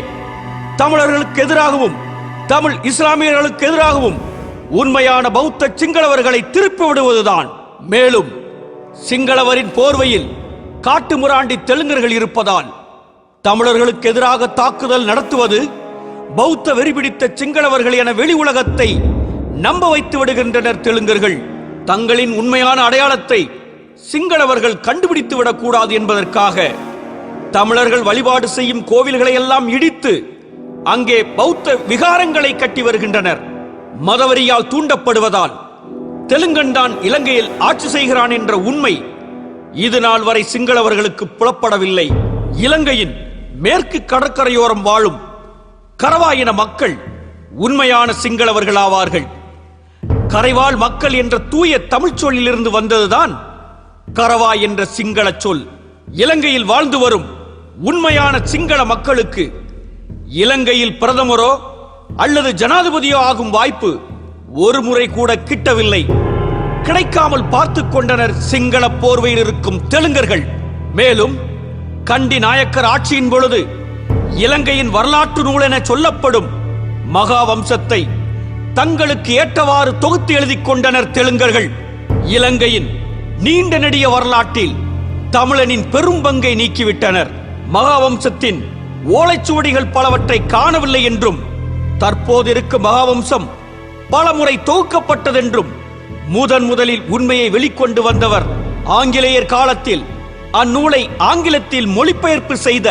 தமிழர்களுக்கு எதிராகவும் தமிழ் இஸ்லாமியர்களுக்கு எதிராகவும் உண்மையான பௌத்த சிங்களவர்களை திருப்பி விடுவதுதான். மேலும் சிங்களவரின் போர்வையில் காட்டுமிராண்டி தெலுங்கர்கள் இருப்பதால் தமிழர்களுக்கு எதிராக தாக்குதல் நடத்துவது பௌத்த வெறிபிடித்த சிங்களவர்கள் என வெளி உலகத்தை நம்ப வைத்து விடுகின்றனர் தெலுங்கர்கள். தங்களின் உண்மையான அடையாளத்தை சிங்களவர்கள் கண்டுபிடித்து விடக்கூடாது என்பதற்காக தமிழர்கள் வழிபாடு செய்யும் கோவில்களை எல்லாம் இடித்து அங்கே பௌத்த விகாரங்களை கட்டி வருகின்றனர். மதவெறியால் தூண்டப்படுவதால் தெலுங்கன் தான் இலங்கையில் ஆட்சி செய்கிறான் என்ற உண்மை இது நாள் வரை சிங்களவர்களுக்கு புலப்படவில்லை. இலங்கையின் மேற்கு கடற்கரையோரம் வாழும் கரவாயின மக்கள் உண்மையான சிங்களவர்கள் ஆவார்கள். கரைவாழ் மக்கள் என்ற தூய தமிழ் சொல்லிலிருந்து வந்ததுதான் கரவா என்ற சிங்கள சொல். இலங்கையில் வாழ்ந்து வரும் உண்மையான சிங்கள மக்களுக்கு இலங்கையில் பிரதமரோ அல்லது ஜனாதிபதியோ ஆகும் வாய்ப்பு ஒரு முறை கூட கிட்டவில்லை. கிடைக்காமல் பார்த்து கொண்டனர் சிங்கள போர்வையில் இருக்கும் தெலுங்கர்கள். மேலும் கண்டி நாயக்கர் ஆட்சியின் பொழுது இலங்கையின் வரலாற்று நூல் என சொல்லப்படும் மகா வம்சத்தை தங்களுக்கு ஏற்றவாறு தொகுத்து எழுதிக் கொண்டனர் தெலுங்கர்கள். இலங்கையின் நீண்ட நெடிய வரலாற்றில் தமிழனின் பெரும் பங்கை நீக்கிவிட்டனர். மகாவம்சத்தின் ஓலைச்சுவடிகள் பலவற்றை காணவில்லை என்றும் தற்போது இருக்கும் மகாவம்சம் பலமுறை தொகுக்கப்பட்டதென்றும் முதலில் உண்மையை வெளிக்கொண்டு வந்தவர் ஆங்கிலேயர் காலத்தில் அந்நூலை ஆங்கிலத்தில் மொழிபெயர்ப்பு செய்த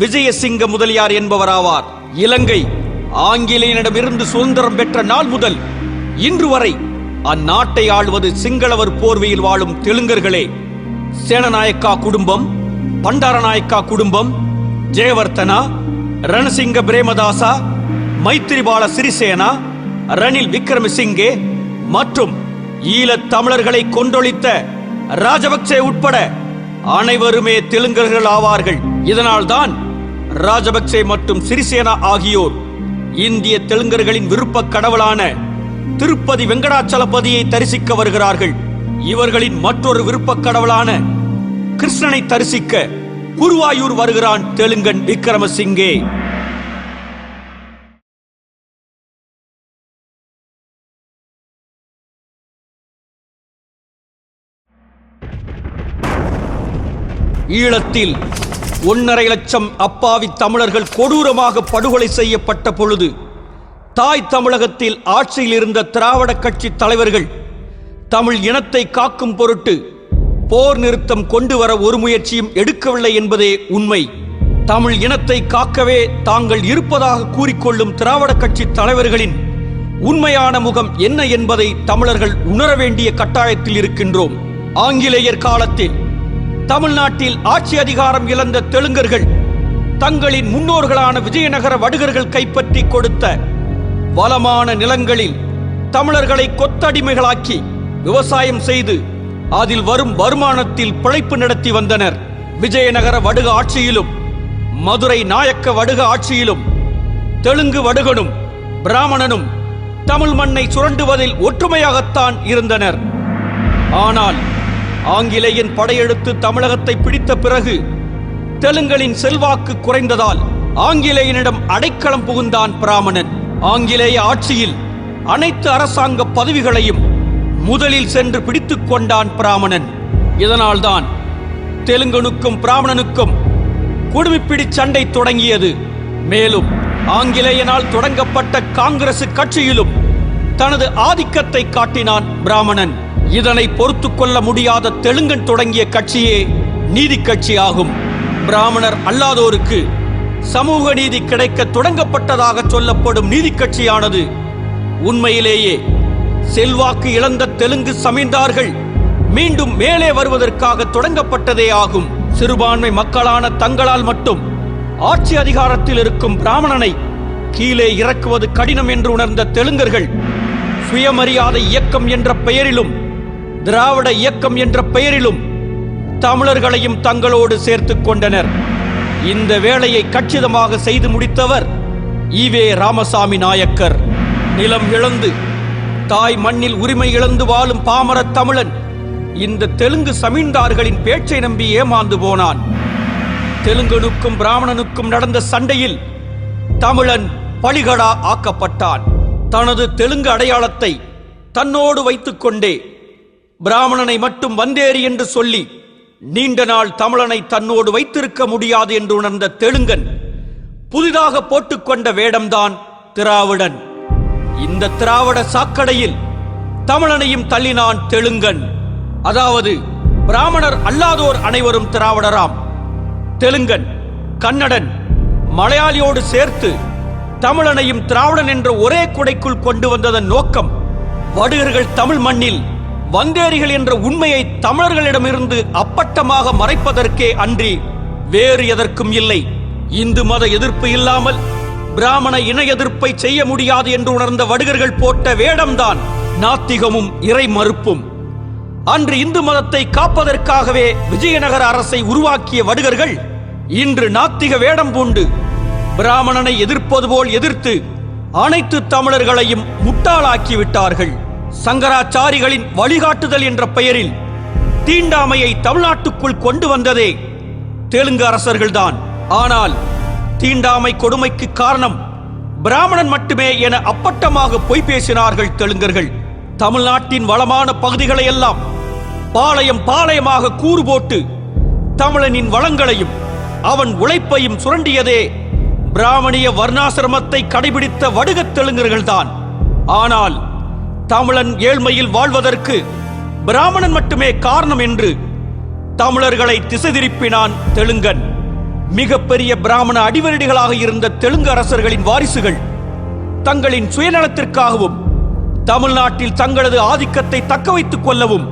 விஜயசிங்க முதலியார் என்பவராவார். இலங்கை ஆங்கிலேயனிடமிருந்து சுதந்திரம் பெற்ற நாள் முதல் இன்று வரை அந்நாட்டை ஆள்வது சிங்களவர் போர்வையில் வாழும் தெலுங்கர்களே. சேனநாயக்கா குடும்பம், பண்டாரநாயக்கா குடும்பம், ஜெயவர்த்தனா, ரணசிங்க பிரேமதாசா, மைத்திரிபால சிறிசேனா, ரணில் விக்ரமசிங்கே மற்றும் ஈழத் தமிழர்களை கொன்றொழித்த ராஜபக்சே உட்பட அனைவருமே தெலுங்கர்கள் ஆவார்கள். இதனால்தான் ராஜபக்சே மற்றும் சிறிசேனா ஆகியோர் இந்திய தெலுங்கர்களின் விருப்ப கடவுளான திருப்பதி வெங்கடாச்சலபதியை தரிசிக்க வருகிறார்கள். இவர்களின் மற்றொரு விருப்ப கடவுளான கிருஷ்ணனை தரிசிக்க குருவாயூர் வருகிறான் தெலுங்கன் விக்ரமசிங்கே. ஈழத்தில் 1.5 லட்சம் அப்பாவி தமிழர்கள் கொடூரமாக படுகொலை செய்யப்பட்ட பொழுது தாய் தமிழகத்தில் ஆட்சியில் இருந்த திராவிட கட்சி தலைவர்கள் தமிழ் இனத்தை காக்கும் பொருட்டு போர் நிறுத்தம் கொண்டு வர ஒரு முயற்சியும் எடுக்கவில்லை என்பதே உண்மை. தமிழ் இனத்தை காக்கவே தாங்கள் இருப்பதாக கூறிக்கொள்ளும் திராவிட கட்சி தலைவர்களின் உண்மையான முகம் என்ன என்பதை தமிழர்கள் உணர வேண்டிய கட்டாயத்தில் இருக்கின்றோம். ஆங்கிலேயர் காலத்தில் தமிழ்நாட்டில் ஆட்சி அதிகாரம் இழந்த தெலுங்கர்கள் தங்களின் முன்னோர்களான விஜயநகர வடுகர்கள் கைப்பற்றி கொடுத்த வளமான நிலங்களில் தமிழர்களை கொத்தடிமைகளாக்கி விவசாயம் செய்து அதில் வரும் வருமானத்தில் பிழைப்பு நடத்தி வந்தனர். விஜயநகர வடுக ஆட்சியிலும் மதுரை நாயக்க வடுக ஆட்சியிலும் தெலுங்கு வடுகனும் பிராமணனும் தமிழ் மண்ணை சுரண்டுவதில் ஒற்றுமையாகத்தான் இருந்தனர். ஆனால் ஆங்கிலேயன் படையெடுத்து தமிழகத்தை பிடித்த பிறகு தெலுங்கலின் செல்வாக்கு குறைந்ததால் ஆங்கிலேயனிடம் அடைக்கலம் புகுந்தான் பிராமணன். ஆங்கிலேய ஆட்சியில் அனைத்து அரசாங்க பதவிகளையும் முதலில் சென்று பிடித்துக் கொண்டான் பிராமணன். இதனால்தான் தெலுங்கனுக்கும் பிராமணனுக்கும் குடுமிப்பிடி சண்டை தொடங்கியது. மேலும் ஆங்கிலேயனால் தொடங்கப்பட்ட காங்கிரசு கட்சியிலும் தனது ஆதிக்கத்தை காட்டினான் பிராமணன். இதனை பொறுத்து கொள்ள முடியாத தெலுங்கன் தொடங்கிய கட்சியே நீதி கட்சி ஆகும். பிராமணர் அல்லாதோருக்கு சமூக நீதி கிடைக்க தொடங்கப்பட்டதாக சொல்லப்படும் நீதி கட்சியானது உண்மையிலேயே செல்வாக்கு இழந்த தெலுங்கு சமீந்தார்கள் மீண்டும் மேலே வருவதற்காக தொடங்கப்பட்டதே ஆகும். சிறுபான்மை மக்களான தங்களால் மட்டும் ஆட்சி அதிகாரத்தில் இருக்கும் பிராமணனை கீழே இறக்குவது கடினம் என்று உணர்ந்த தெலுங்கர்கள் சுயமரியாதை இயக்கம் என்ற பெயரிலும் திராவிட இயக்கம் என்ற பெயரிலும் தமிழர்களையும் தங்களோடு சேர்த்துக் கொண்டனர். இந்த வேலையை கச்சிதமாக செய்து முடித்தவர் ஈவே ராமசாமி நாயக்கர். நிலம் இழந்து தாய் மண்ணில் உரிமை இழந்து வாழும் பாமர தமிழன் இந்த தெலுங்கு சமீன்தார்களின் பேச்சை நம்பி ஏமாந்து போனான். தெலுங்கனுக்கும் பிராமணனுக்கும் நடந்த சண்டையில் தமிழன் பலிகடா ஆக்கப்பட்டான். தனது தெலுங்கு அடையாளத்தை தன்னோடு வைத்துக் கொண்டே பிராமணனை மட்டும் வந்தேறி என்று சொல்லி நீண்ட நாள் தமிழனை தன்னோடு வைத்திருக்க முடியாது என்று உணர்ந்த தெலுங்கன் புதிதாக போட்டுக்கொண்ட வேடம்தான் திராவிடன். இந்த திராவிட சாக்கடையில் தமிழனையும் தள்ளினான் தெலுங்கன். அதாவது பிராமணர் அல்லாதோர் அனைவரும் திராவிடராம். தெலுங்கன், கன்னடன், மலையாளியோடு சேர்த்து தமிழனையும் திராவிடன் என்ற ஒரே குடைக்குள் கொண்டு வந்ததன் நோக்கம் வடுகர்கள் தமிழ் மண்ணில் வந்தேரிகள் என்ற உண்மையை தமிழர்களிடமிருந்து அப்பட்டமாக மறைப்பதற்கே அன்றி வேறு எதற்கும் இல்லை. இந்து மத எதிர்ப்பு இல்லாமல் பிராமண இன எதிர்ப்பை செய்ய முடியாது என்று உணர்ந்த வடுகர்கள் போட்ட வேடம்தான் நாத்திகமும் இறை மறுப்பும். அன்று இந்து மதத்தை காப்பதற்காகவே விஜயநகர அரசை உருவாக்கிய வடுகர்கள் இன்று நாத்திக வேடம் பூண்டு பிராமணனை எதிர்ப்பது போல் எதிர்த்து அனைத்து தமிழர்களையும் முட்டாளாக்கி விட்டார்கள். சங்கராச்சாரிகளின் வழிகாட்டுதல் என்ற பெயரில் தீண்டாமையை தமிழ்நாட்டுக்குள் கொண்டு வந்ததே தெலுங்கு அரசர்கள்தான். ஆனால் தீண்டாமை கொடுமைக்கு காரணம் பிராமணன் மட்டுமே என அப்பட்டமாக பொய் பேசினார்கள் தெலுங்கர்கள். தமிழ்நாட்டின் வளமான பகுதிகளை எல்லாம் பாளையம் பாளையமாக கூறு போட்டு தமிழனின் வளங்களையும் அவன் உழைப்பையும் சுரண்டியதே பிராமணிய வர்ணாசிரமத்தை கடைபிடித்த வடுகத் தெலுங்கர்கள்தான். ஆனால் தமிழன் ஏழ்மையில் வாழ்வதற்கு பிராமணன் மட்டுமே காரணம் என்று தமிழர்களை திசை திருப்பினான் தெலுங்கன். மிகப்பெரிய பிராமண அடிவரடிகளாக இருந்த தெலுங்கு அரசர்களின் வாரிசுகள் தங்களின் சுயநலத்திற்காகவும் தமிழ்நாட்டில் தங்களது ஆதிக்கத்தை தக்க வைத்துக் கொள்ளவும்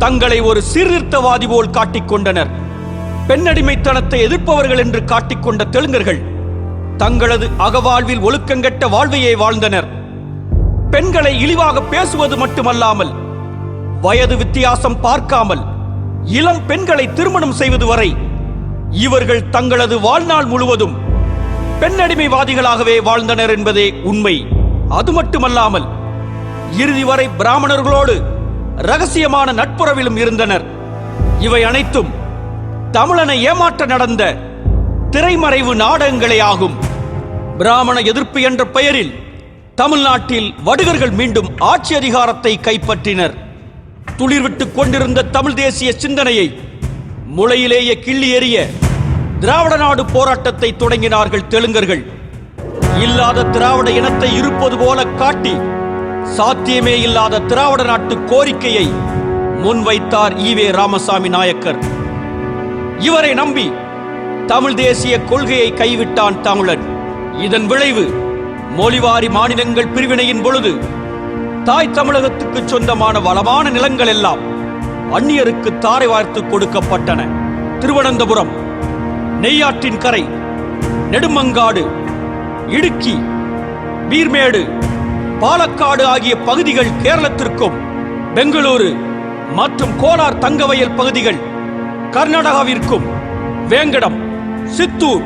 தங்களை ஒரு சீர்திருத்தவாதி போல் காட்டிக்கொண்டனர். பெண்ணடிமைத்தனத்தை எதிர்ப்பவர்கள் என்று காட்டிக்கொண்ட தெலுங்கர்கள் தங்களது அகவாழ்வில் ஒழுக்கங்கெட்ட வாழ்வையே வாழ்ந்தனர். பெண்களை இழிவாக பேசுவது மட்டுமல்லாமல் வயது வித்தியாசம் பார்க்காமல் இளம் பெண்களை திருமணம் செய்வது வரை இவர்கள் தங்களது வாழ்நாள் முழுவதும் பெண்ணடிமைவாதிகளாகவே வாழ்ந்தனர் என்பதே உண்மை. அது மட்டுமல்லாமல் இறுதி வரை பிராமணர்களோடு ரகசியமான நட்புறவிலும் இருந்தனர். இவை அனைத்தும் தமிழனை ஏமாற்ற நடந்த திரைமறைவு நாடகங்களே ஆகும். பிராமண எதிர்ப்பு என்ற பெயரில் தமிழ்நாட்டில் வடுகர்கள் மீண்டும் ஆட்சி அதிகாரத்தை கைப்பற்றினர். துளிர்விட்டுக் கொண்டிருந்த தமிழ் தேசிய சிந்தனையை முளையிலேயே கிள்ளி எறிய திராவிட நாடு போராட்டத்தை தொடங்கினார்கள் தெலுங்கர்கள். இல்லாத திராவிட இனத்தை இருப்பது போல காட்டி சாத்தியமே இல்லாத திராவிட நாட்டு கோரிக்கையை முன்வைத்தார் ஈவே ராமசாமி நாயக்கர். இவரை நம்பி தமிழ் தேசிய கொள்கையை கைவிட்டான் தமிழன். இதன் விளைவு மொழிவாரி மாநிலங்கள் பிரிவினையின் பொழுது தாய் தமிழகத்துக்கு சொந்தமான வளமான நிலங்கள் எல்லாம் அந்நியருக்கு தாரை வார்த்து கொடுக்கப்பட்டன. திருவனந்தபுரம், நெய்யாற்றின் கரை, நெடுமங்காடு, இடுக்கி, பீர்மேடு, பாலக்காடு ஆகிய பகுதிகள் கேரளத்திற்கும், பெங்களூரு மற்றும் கோலார் தங்கவயல் பகுதிகள் கர்நாடகாவிற்கும், வேங்கடம், சித்தூர்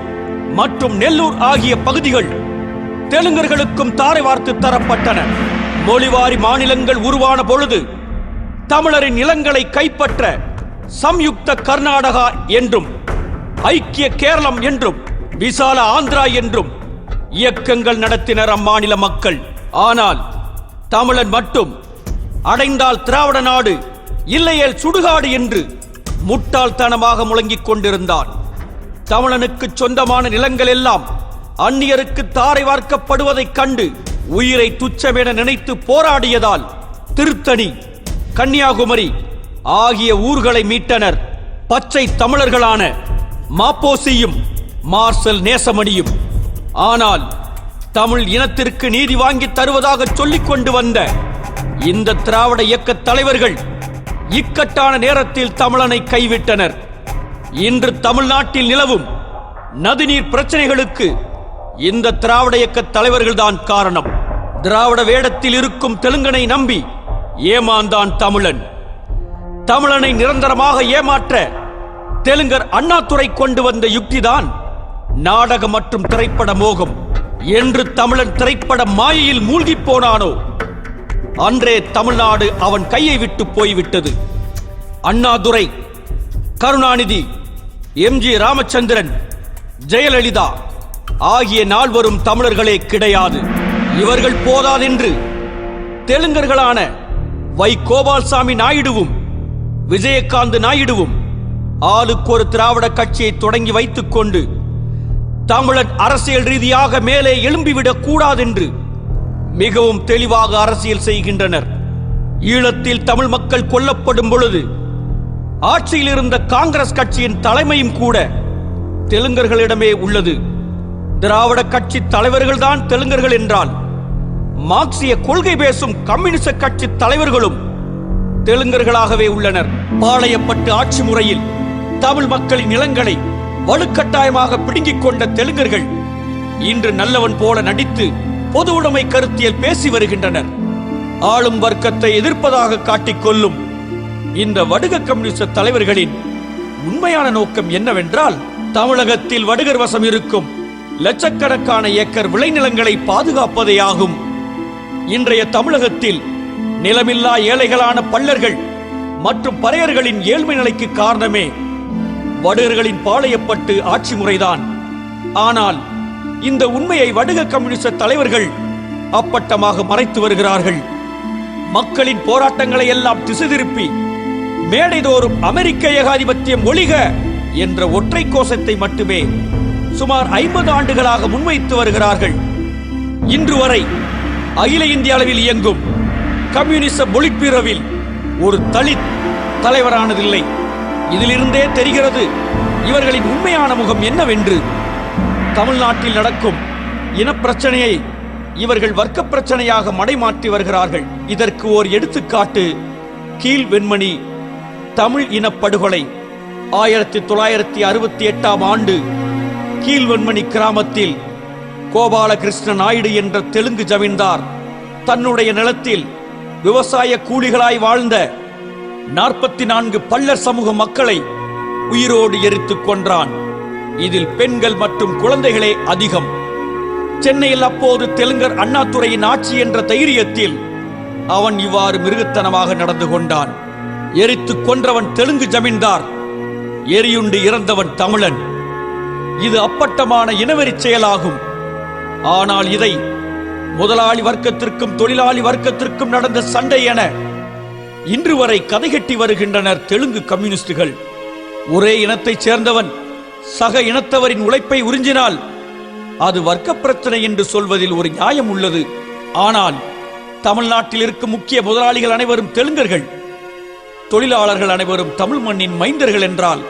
மற்றும் நெல்லூர் ஆகிய பகுதிகள் தெலுங்கர்களுக்கும் தாரை வார்த்து தரப்பட்டன. மொழிவாரி மாநிலங்கள் உருவான பொழுது தமிழரின் நிலங்களை கைப்பற்ற சம்யுக்த கர்நாடகா என்றும், ஐக்கிய கேரளம் என்றும், விசால ஆந்திரா என்றும் இயக்கங்கள் நடத்தினர் அம்மாநில மக்கள். ஆனால் தமிழன் மட்டும் அடைந்தால் திராவிட நாடு, இல்லையேல் சுடுகாடு என்று முட்டாள்தனமாக முழங்கிக் கொண்டிருந்தான். தமிழனுக்கு சொந்தமான நிலங்கள் எல்லாம் அந்நியருக்கு தாரை வார்க்கப்படுவதைக் கண்டு உயிரை துச்சமென நினைத்து போராடியதால் திருத்தணி, கன்னியாகுமரி ஆகிய ஊர்களை மீட்டனர் பச்சை தமிழர்களான மாப்போசியும் மார்சல் நேசமணியும். ஆனால் தமிழ் இனத்திற்கு நீதி வாங்கி தருவதாக சொல்லிக் கொண்டு வந்த இந்த திராவிட இயக்க தலைவர்கள் இக்கட்டான நேரத்தில் தமிழனை கைவிட்டனர். இன்று தமிழ்நாட்டில் நிலவும் நதிநீர் பிரச்சனைகளுக்கு இந்த திராவிட இயக்க தலைவர்கள்தான் காரணம். திராவிட வேடத்தில் இருக்கும் தெலுங்கனை நம்பி ஏமாந்தான் தமிழன். தமிழனை நிரந்தரமாக ஏமாற்ற தெலுங்கர் அண்ணாதுரை கொண்டு வந்த யுக்திதான் நாடக மற்றும் திரைப்பட மோகம். என்று தமிழன் திரைப்பட மாயையில் மூழ்கி போனானோ அன்றே தமிழ்நாடு அவன் கையை விட்டு போய்விட்டது. அண்ணாதுரை, கருணாநிதி, எம்.ஜி. ராமச்சந்திரன், ஜெயலலிதா ஆகிய நால்வரும் தமிழர்களே கிடையாது. இவர்கள் போதாதென்று தெலுங்கர்களான வை. கோபால்சாமி நாயுடுவும் விஜயகாந்த் நாயுடுவும் ஆளுக்கு ஒரு திராவிட கட்சியை தொடங்கி வைத்துக் கொண்டு தமிழன் அரசியல் ரீதியாக மேலே எழும்பிவிடக் கூடாதென்று மிகவும் தெளிவாக அரசியல் செய்கின்றனர். ஈழத்தில் தமிழ் மக்கள் கொல்லப்படும் பொழுது ஆட்சியில் இருந்த காங்கிரஸ் கட்சியின் தலைமையும் கூட தெலுங்கர்களிடமே உள்ளது. திராவிட கட்சி தலைவர்கள் தான் தெலுங்கர்கள் என்றால் மார்க்சிய கொள்கை பேசும் கம்யூனிச கட்சி தலைவர்களும் தெலுங்கர்களாகவே உள்ளனர். பாளையப்பட்டு ஆட்சி முறையில் தமிழ் மக்களின் நிலங்களை வலுக்கட்டாயமாக பிடுங்கிக் கொண்ட தெலுங்கர்கள் இன்று நல்லவன் போல நடித்து பொது உடைமை கருத்தியல் பேசி வருகின்றனர். ஆளும் வர்க்கத்தை எதிர்ப்பதாக காட்டிக்கொள்ளும் இந்த வடுக கம்யூனிஸ்ட் தலைவர்களின் உண்மையான நோக்கம் என்னவென்றால், தமிழகத்தில் வடுகர் வசம் இருக்கும் லட்சக்கணக்கான ஏக்கர் விளைநிலங்களை பாதுகாப்பதே ஆகும். இன்றைய தமிழகத்தில் நிலமில்லா ஏழைகளான பள்ளர்கள் மற்றும் பறையர்களின் ஏழ்மை நிலைக்கு காரணமே வடுகர்களின் பாளையப்பட்டு ஆட்சி முறைதான். ஆனால் இந்த உண்மையை வடுக கம்யூனிஸ்ட் தலைவர்கள் அப்பட்டமாக மறைத்து வருகிறார்கள். மக்களின் போராட்டங்களை எல்லாம் திசை திருப்பி மேடைதோறும் அமெரிக்க ஏகாதிபத்தியம் ஒழிக என்ற ஒற்றை கோஷத்தை மட்டுமே சுமார் 50 ஆண்டுகளாக முன்வைத்து வருகிறார்கள். இன்று வரை அகில இந்திய அளவில் இயங்கும் கம்யூனிச பொலிட்பீரோவில் ஒரு தலித் தலைவரானதில்லை. இதிலிருந்தே தெரிகிறது இவர்களின் உண்மையான முகம் என்னவென்று. தமிழ்நாட்டில் நடக்கும் இனப்பிரச்சனையை இவர்கள் வர்க்க பிரச்சனையாக மடைமாற்றி வருகிறார்கள். இதற்கு ஓர் எடுத்துக்காட்டு கீழ் வெண்மணி தமிழ் இனப்படுகொலை. 1968ஆம் ஆண்டு கீழ்வெண்மணி கிராமத்தில் கோபாலகிருஷ்ண நாயுடு என்ற தெலுங்கு ஜமீன்தார் தன்னுடைய நிலத்தில் விவசாய கூலிகளாய் வாழ்ந்த 44 பள்ளர் சமூக மக்களை உயிரோடு எரித்துக் கொன்றான். இதில் பெண்கள் மற்றும் குழந்தைகளே அதிகம். சென்னையில் அப்போது தெலுங்கர் அண்ணாதுரையின் ஆட்சி என்ற தைரியத்தில் அவன் இவ்வாறு மிருகத்தனமாக நடந்து கொண்டான். எரித்துக் கொன்றவன் தெலுங்கு ஜமீன்தார், எரியுண்டு இறந்தவன் தமிழன். இது அப்பட்டமான இனவெறி செயலாகும். ஆனால் இதை முதலாளி வர்க்கத்திற்கும் தொழிலாளி வர்க்கத்திற்கும் நடந்த சண்டை என இன்று வரை கதை கட்டி வருகின்றனர் தெலுங்கு கம்யூனிஸ்டுகள். ஒரே இனத்தைச் சேர்ந்தவன் சக இனத்தவரின் உழைப்பை உறிஞ்சினால் அது வர்க்க பிரச்சனை என்று சொல்வதில் ஒரு நியாயம் உள்ளது. ஆனால் தமிழ்நாட்டில் இருக்கும் முக்கிய முதலாளிகள் அனைவரும் தெலுங்கர்கள், தொழிலாளர்கள் அனைவரும் தமிழ் மண்ணின் மைந்தர்கள் என்றால்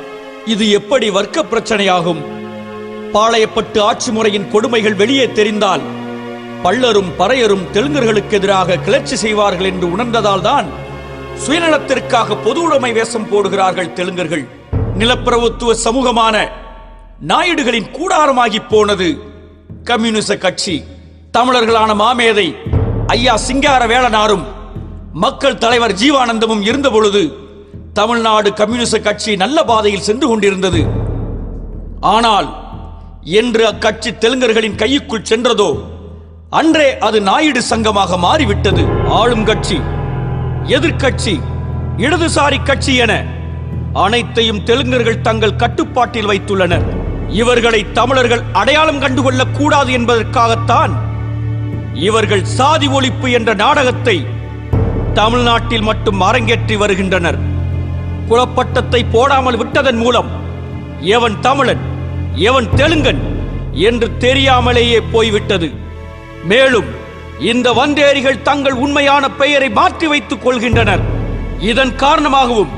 இது எப்படி வர்க்க பிரச்சனையாகும்? பாளையப்பட்டு ஆட்சி முறையின் கொடுமைகள் வெளியே தெரிந்தால் பள்ளரும் பறையரும் தெலுங்கர்களுக்கு எதிராக கிளர்ச்சி செய்வார்கள் என்று உணர்ந்ததால் தான் சுயநலத்திற்காக பொது உடைமை வேஷம் போடுகிறார்கள் தெலுங்கர்கள். நிலப்பிரபுத்துவ சமூகமான நாயுடுகளின் கூடாரமாகி போனது கம்யூனிச கட்சி. தமிழர்களான மாமேதை ஐயா சிங்கார வேளனாரும் மக்கள் தலைவர் ஜீவானந்தமும் இருந்த பொழுது தமிழ்நாடு கம்யூனிச கட்சி நல்ல பாதையில் சென்று கொண்டிருந்தது. ஆனால் என்று அக்கட்சி தெலுங்கர்களின் கைக்குள் சென்றதோ அன்றே அது நாயுடு சங்கமாக மாறிவிட்டது. ஆளும் கட்சி, எதிர்கட்சி, இடதுசாரி கட்சி என அனைத்தையும் தெலுங்கர்கள் தங்கள் கட்டுப்பாட்டில் வைத்துள்ளனர். இவர்களை தமிழர்கள் அடையாளம் கண்டுகொள்ளக் கூடாது என்பதற்காகத்தான் இவர்கள் சாதி ஒழிப்பு என்ற நாடகத்தை தமிழ்நாட்டில் மட்டும் அரங்கேற்றி வருகின்றனர். குலப்பட்டத்தை போடாமல் விட்டதன் மூலம் எவன் தமிழன் எவன் தெலுங்கன் என்று தெரியாமலேயே போய்விட்டது. மேலும் இந்த வந்தேரிகள் தங்கள் உண்மையான பெயரை மாற்றி வைத்துக் கொள்கின்றனர். இதன் காரணமாகவும்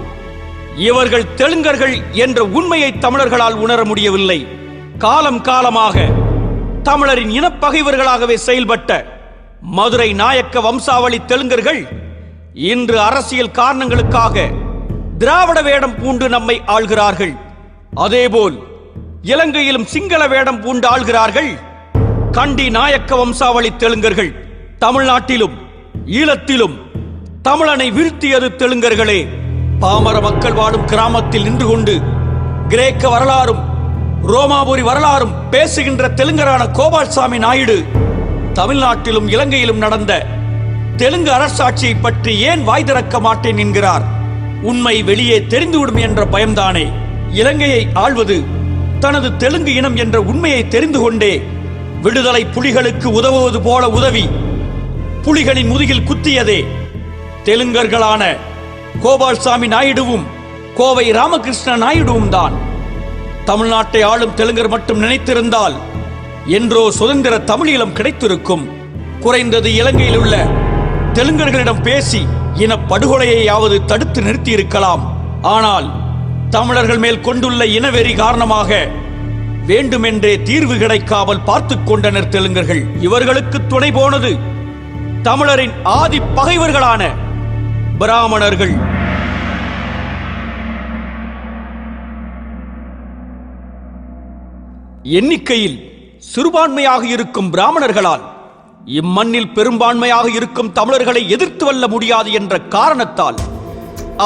இவர்கள் தெலுங்கர்கள் என்ற உண்மையை தமிழர்களால் உணர முடியவில்லை. காலம் காலமாக தமிழரின் இனப்பகைவர்களாகவே செயல்பட்ட மதுரை நாயக்க வம்சாவளி தெலுங்கர்கள் இன்று அரசியல் காரணங்களுக்காக திராவிட வேடம் பூண்டு நம்மை ஆள்கிறார்கள். அதேபோல் இலங்கையிலும் சிங்கள வேடம் பூண்டு ஆள்கிறார்கள் கண்டி நாயக்க வம்சாவளி தெலுங்கர்கள். தமிழ்நாட்டிலும் ஈழத்திலும் தமிழனை வீழ்த்தியது தெலுங்கர்களே. பாமர மக்கள் வாழும் கிராமத்தில் நின்று கொண்டு கிரேக்க வரலாறும் ரோமாபுரி வரலாறும் பேசுகின்ற தெலுங்கரான கோபால்சாமி நாயுடு தமிழ்நாட்டிலும் இலங்கையிலும் நடந்த தெலுங்கு அரசாட்சியை பற்றி ஏன் வாய் திறக்க மாட்டேன் என்கிறார்? உண்மை வெளியே தெரிந்துவிடும் என்ற பயம்தானே. இலங்கையை ஆள்வது தனது தெலுங்கு இனம் என்ற உண்மையை தெரிந்து கொண்டே விடுதலை புலிகளுக்கு உதவுவது போல உதவி புலிகளின் முதுகில் குத்தியதே தெலுங்கர்களான கோபால்சாமி நாயுடுவும் கோவை ராமகிருஷ்ண நாயுடுவும் தான். தமிழ்நாட்டை ஆளும் தெலுங்கர் மட்டும் நினைத்திருந்தால் என்றோ சுதந்திர தமிழீழம் கிடைத்திருக்கும். குறைந்தது இலங்கையில் உள்ள தெலுங்கர்களிடம் பேசி இன படுகொலையாவது தடுத்து நிறுத்தி இருக்கலாம். ஆனால் தமிழர்கள் மேல் கொண்டுள்ள இனவெறி காரணமாக வேண்டுமென்றே தீர்வு கிடைக்காமல் பார்த்துக் கொண்டனர் தெலுங்கர்கள். இவர்களுக்கு துணை போனது தமிழரின் ஆதி பகைவர்களான பிராமணர்கள். எண்ணிக்கையில் சிறுபான்மையாக இருக்கும் பிராமணர்களால் இம்மண்ணில் பெரும்பான்மையாக இருக்கும் தமிழர்களை எதிர்த்து வெல்ல முடியாது என்ற காரணத்தால்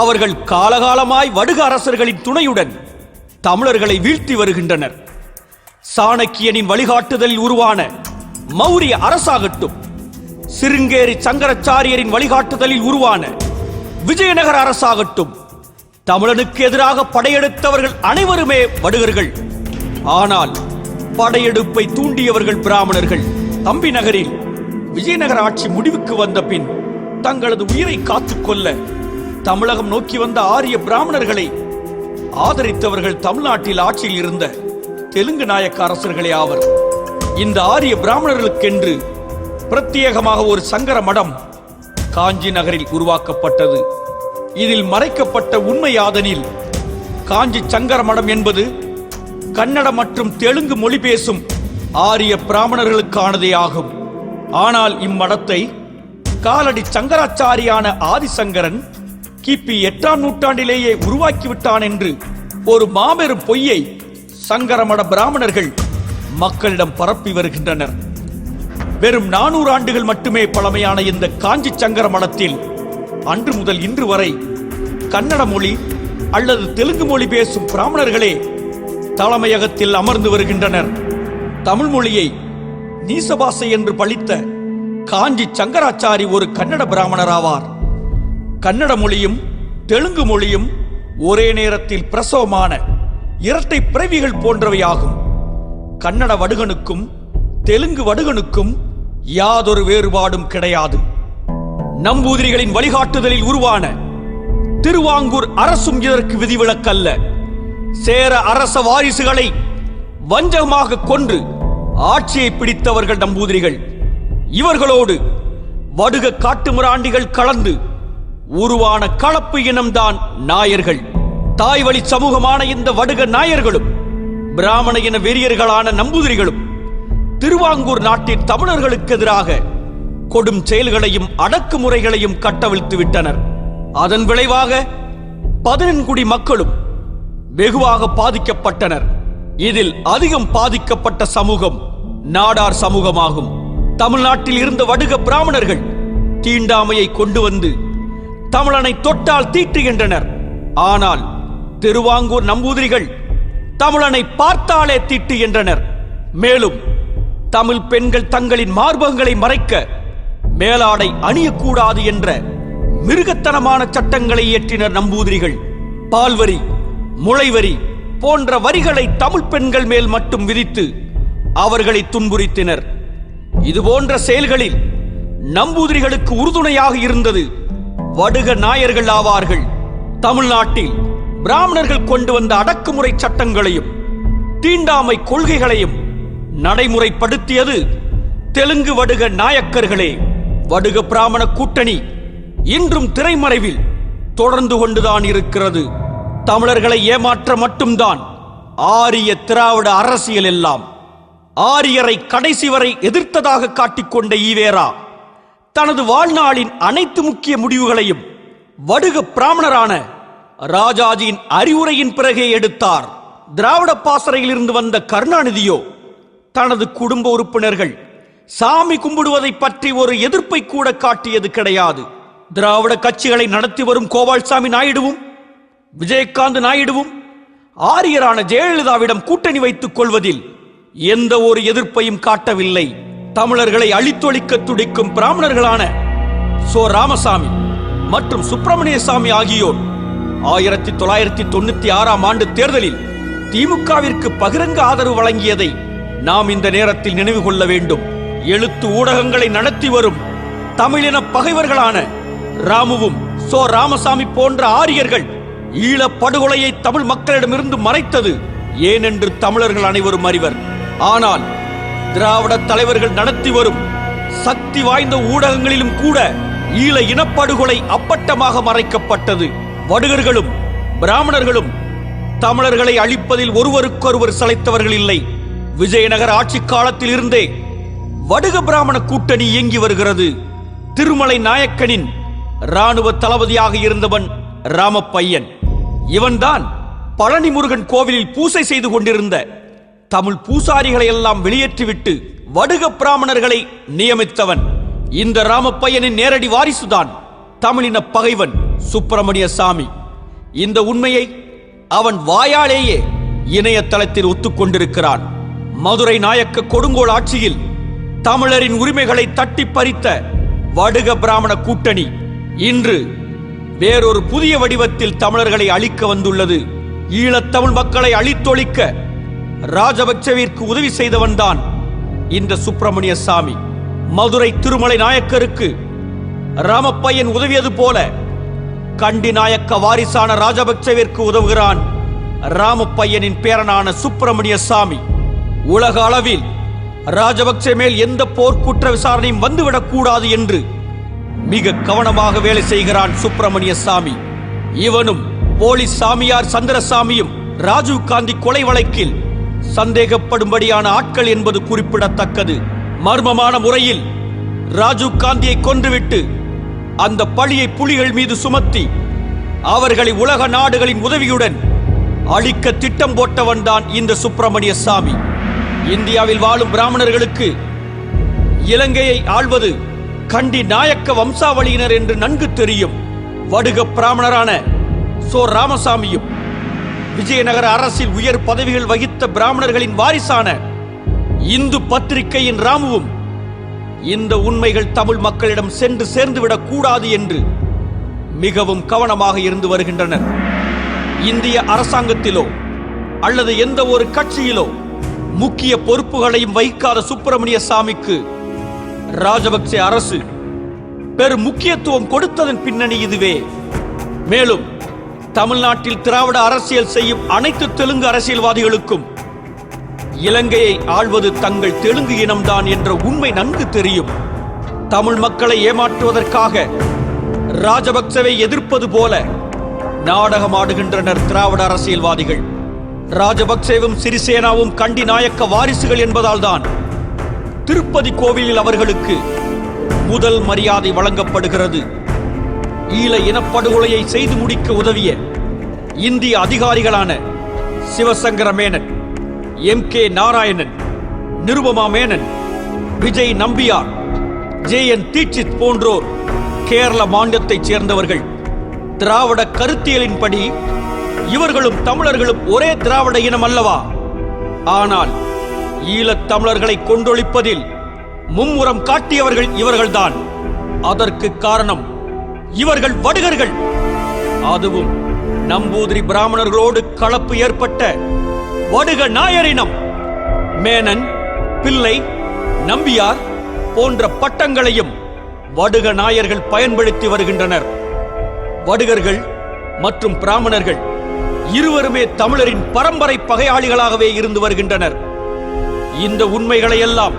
அவர்கள் காலகாலமாய் வடுக அரசர்களின் துணையுடன் தமிழர்களை வீழ்த்தி வருகின்றனர். சாணக்கியனின் வழிகாட்டுதலில் உருவான மௌரிய அரசாகட்டும், சிருங்கேரி சங்கராச்சாரியரின் வழிகாட்டுதலில் உருவான விஜயநகர அரசாகட்டும், தமிழனுக்கு எதிராக படையெடுத்தவர்கள் அனைவருமே வடுகர்கள். ஆனால் படையெடுப்பை தூண்டியவர்கள் பிராமணர்கள். தம்பி நகரில் விஜயநகர ஆட்சி முடிவுக்கு வந்த பின் தங்களது உயிரை காத்துக்கொள்ள தமிழகம் நோக்கி வந்த ஆரிய பிராமணர்களை ஆதரித்தவர்கள் தமிழ்நாட்டில் ஆட்சியில் இருந்த தெலுங்கு நாயக்க அரசர்களே ஆவர். இந்த ஆரிய பிராமணர்களுக்கென்று பிரத்யேகமாக ஒரு சங்கர மடம் காஞ்சி நகரில் உருவாக்கப்பட்டது. இதில் மறைக்கப்பட்ட உண்மையாதனில் காஞ்சி சங்கர மடம் என்பது கன்னட மற்றும் தெலுங்கு மொழி பேசும் ஆரிய பிராமணர்களுக்கானதே ஆகும். ஆனால் இம்மடத்தை காலடி சங்கராச்சாரியான ஆதிசங்கரன் கிபி 8ஆம் நூற்றாண்டிலேயே உருவாக்கிவிட்டான் என்று ஒரு மாபெரும் பொய்யை சங்கரமட பிராமணர்கள் மக்களிடம் பரப்பி வருகின்றனர். வெறும் 400 ஆண்டுகள் மட்டுமே பழமையான இந்த காஞ்சி சங்கர மடத்தில் அன்று முதல் இன்று வரை கன்னட மொழி அல்லது தெலுங்கு மொழி பேசும் பிராமணர்களே தலைமையகத்தில் அமர்ந்து வருகின்றனர். தமிழ் மொழியை நீசபாசை என்று பழித்த காஞ்சி சங்கராச்சாரி ஒரு கன்னட பிராமணர் ஆவார். கன்னட மொழியும் தெலுங்கு மொழியும் ஒரே நேரத்தில் பிரசவமான இரட்டை பிறவிகள் போன்றவையாகும். கன்னட வடுகனுக்கும் தெலுங்கு வடுகனுக்கும் யாதொரு வேறுபாடும் கிடையாது. நம்பூதிரிகளின் வழிகாட்டுதலில் உருவான திருவாங்கூர் அரசும் இதற்கு விதிவிலக்கல்ல. சேர அரச வாரிசுகளை வஞ்சகமாக கொன்று ஆட்சியை பிடித்தவர்கள் நம்பூதிரிகள். இவர்களோடு வடுக காட்டுமிராண்டிகள் கலந்து உருவான கலப்பு இனம்தான் நாயர்கள். தாய் வழி சமூகமான இந்த வடுக நாயர்களும் பிராமண இன வெறியர்களான நம்பூதிரிகளும் திருவாங்கூர் நாட்டின் தமிழர்களுக்கு எதிராக கொடும் செயல்களையும் அடக்குமுறைகளையும் கட்டவிழ்த்து விட்டனர். அதன் விளைவாக 14 குடி மக்களும் வெகுவாக பாதிக்கப்பட்டனர். இதில் அதிகம் பாதிக்கப்பட்ட சமூகம் நாடார் சமூகமாகும். தமிழ்நாட்டில் இருந்த வடுக பிராமணர்கள் தீண்டாமையை கொண்டு வந்து தமிழனை தொட்டால் தீட்டுகின்றனர். ஆனால் திருவாங்கூர் நம்பூதிரிகள் தமிழனை பார்த்தாலே தீட்டுகின்றனர். மேலும் தமிழ் பெண்கள் தங்களின் மார்பகங்களை மறைக்க மேலாடை அணியக்கூடாது என்ற மிருகத்தனமான சட்டங்களை இயற்றினர் நம்பூதிரிகள். பால்வரி, முளைவரி போன்ற வரிகளை தமிழ் பெண்கள் மேல் மட்டும் விதித்து அவர்களை துன்புறுத்தினர். இதுபோன்ற செயல்களில் நம்பூதிரிகளுக்கு உறுதுணையாக இருந்தது வடுக நாயர்கள் ஆவார்கள். தமிழ்நாட்டில் பிராமணர்கள் கொண்டு வந்த அடக்குமுறை சட்டங்களையும் தீண்டாமை கொள்கைகளையும் நடைமுறைப்படுத்தியது தெலுங்கு வடுக நாயக்கர்களே. வடுக பிராமண கூட்டணி இன்றும் திரைமறைவில் தொடர்ந்து கொண்டுதான் இருக்கிறது. தமிழர்களை ஏமாற்ற மட்டும்தான் ஆரிய திராவிட அரசியல் எல்லாம். ஆரியரை கடைசி வரை எதிர்த்ததாக காட்டிக்கொண்ட ஈவேரா தனது வாழ்நாளின் அனைத்து முக்கிய முடிவுகளையும் வடுக பிராமணரான ராஜாஜியின் அறிவுரையின் பிறகே எடுத்தார். திராவிட பாசறையில் இருந்து வந்த கருணாநிதியோ தனது குடும்ப உறுப்பினர்கள் சாமி கும்பிடுவதை பற்றி ஒரு எதிர்ப்பை கூட காட்டியது கிடையாது. திராவிட கட்சிகளை நடத்தி வரும் கோபால்சாமி நாயுடுவும் விஜயகாந்த் நாயுடுவும் ஆரியரான ஜெயலலிதாவிடம் கூட்டணி வைத்துக் கொள்வதில் எந்த ஒரு எதிர்ப்பையும் காட்டவில்லை. தமிழர்களை அழித்தொழிக்க துடிக்கும் பிராமணர்களான சோ ராமசாமி மற்றும் சுப்பிரமணிய சாமி ஆகியோர் 1996ஆம் ஆண்டு தேர்தலில் திமுகவிற்கு பகிரங்க ஆதரவு வழங்கியதை நாம் இந்த நேரத்தில் நினைவு கொள்ள வேண்டும். எழுத்து ஊடகங்களை நடத்தி வரும் தமிழின பகைவர்களான ராமுவும் சோ ராமசாமி போன்ற ஆரியர்கள் ஈழ படுகொலையை தமிழ் மக்களிடமிருந்து மறைத்தது ஏனென்று தமிழர்கள் அனைவரும் அறிவர். ஆனால் திராவிட தலைவர்கள் நடத்தி வரும் சக்தி வாய்ந்த ஊடகங்களிலும் கூட ஈழ இனப்படுகொலை அப்பட்டமாக மறைக்கப்பட்டது. வடுகர்களும் பிராமணர்களும் தமிழர்களை அழிப்பதில் ஒருவருக்கொருவர் சளைத்தவர்கள் இல்லை. விஜயநகர ஆட்சி காலத்தில் இருந்தே வடுக பிராமண கூட்டணி இயங்கி வருகிறது. திருமலை நாயக்கனின் ராணுவ தளபதியாக இருந்தவன் ராமப்பையன். இவன்தான் பழனி முருகன் கோவிலில் பூசை செய்து கொண்டிருந்த தமிழ் பூசாரிகளை எல்லாம் வெளியேற்றிவிட்டு வடுக பிராமணர்களை நியமித்தவன். இந்த ராமப்பையனின் நேரடி வாரிசுதான் தமிழின பகைவன் சுப்பிரமணிய சாமி. இந்த உண்மையை அவன் வாயாலேயே இணையதளத்தில் ஒத்துக்கொண்டிருக்கிறான். மதுரை நாயக்க கொடுங்கோல் ஆட்சியில் தமிழரின் உரிமைகளை தட்டி பறித்த வடுக பிராமண கூட்டணி இன்று வேறொரு புதிய வடிவத்தில் தமிழர்களை அழிக்க வந்துள்ளது. ஈழத்தமிழ் மக்களை அழித்தொழிக்க ராஜபக்சவிற்கு உதவி செய்தவன்தான் இந்த சுப்பிரமணிய சாமி. மதுரை திருமலை நாயக்கருக்கு ராமப்பையன் உதவியது போல கண்டி நாயக்க வாரிசான ராஜபக்சவிற்கு உதவுகிறான் ராமப்பையனின் பேரனான சுப்பிரமணிய சாமி. உலக அளவில் ராஜபக்சே மேல் எந்த போர்க்குற்ற விசாரணையும் வந்துவிடக் கூடாது என்று மிக கவனமாக வேலை செய்கிறான் சுப்பிரமணிய சாமி. இவனும் போலீஸ் சாமியார் சந்திரசாமியும் ராஜீவ் காந்தி கொலை வழக்கில் சந்தேகப்படும்படியான ஆட்கள் என்பது குறிப்பிடத்தக்கது. மர்மமான முறையில் ராஜீவ் காந்தியை கொன்றுவிட்டு அந்த பழியை புலிகள் மீது சுமத்தி அவர்களை உலக நாடுகளின் உதவியுடன் அழிக்க திட்டம் போட்டவன்தான் இந்த சுப்பிரமணிய சாமி. இந்தியாவில் வாழும் பிராமணர்களுக்கு இலங்கையை ஆள்வது கண்டி நாயக்க வம்சாவளியினர் என்று நன்கு தெரியும். வடுக பிராமணரான சோ ராமசாமியும் விஜயநகர அரசில் உயர் பதவிகள் வகித்த பிராமணர்களின் வாரிசான இந்து பத்திரிகையின் ராமுவும் இந்த உண்மைகள் தமிழ் மக்களிடம் சென்று சேர்ந்துவிடக் கூடாது என்று மிகவும் கவனமாக இருந்து வருகின்றனர். இந்திய அரசாங்கத்திலோ அல்லது எந்த ஒரு கட்சியிலோ முக்கிய பொறுப்புகளையும் வகிக்காத சுப்பிரமணிய சாமிக்கு ராஜபக்சே அரசு பெரும் முக்கியத்துவம் கொடுத்ததன் பின்னணி இதுவே. மேலும் தமிழ்நாட்டில் திராவிட அரசியல் செய்யும் அனைத்து தெலுங்கு அரசியல்வாதிகளுக்கும் இலங்கையை ஆள்வது தங்கள் தெலுங்கு இனம்தான் என்ற உண்மை நன்கு தெரியும். தமிழ் மக்களை ஏமாற்றுவதற்காக ராஜபக்சவை எதிர்ப்பது போல நாடகமாடுகின்றனர் திராவிட அரசியல்வாதிகள். ராஜபக்சேவும் சிறிசேனாவும் கண்டி நாயக்க வாரிசுகள் என்பதால் தான் திருப்பதி கோவிலில் அவர்களுக்கு முதல் மரியாதை வழங்கப்படுகிறது. ஈழ இனப்படுகொலையை செய்து முடிக்க உதவிய இந்திய அதிகாரிகளான சிவசங்கர மேனன், எம்.கே. நாராயணன், நிருபமா மேனன், விஜய் நம்பியார், ஜே.என். தீட்சித் போன்றோர் கேரள மாநிலத்தைச் சேர்ந்தவர்கள். திராவிட கருத்தியலின்படி இவர்களும் தமிழர்களும் ஒரே திராவிட இனம் அல்லவா? ஆனால் ஈழத் தமிழர்களை கொன்றொழிப்பதில் மும்முரம் காட்டியவர்கள் இவர்கள்தான். அதற்கு காரணம் இவர்கள் வடுகர்கள். அதுவும் நம்பூதிரி பிராமணர்களோடு கலப்பு ஏற்பட்ட வடுக நாயரினம். மேனன், பிள்ளை, நம்பியார் போன்ற பட்டங்களையும் வடுக நாயர்கள் பயன்படுத்தி வருகின்றனர். வடுகர்கள் மற்றும் பிராமணர்கள் இருவருமே தமிழரின் பரம்பரை பகையாளிகளாகவே இருந்து வருகின்றனர். இந்த உண்மைகளை எல்லாம்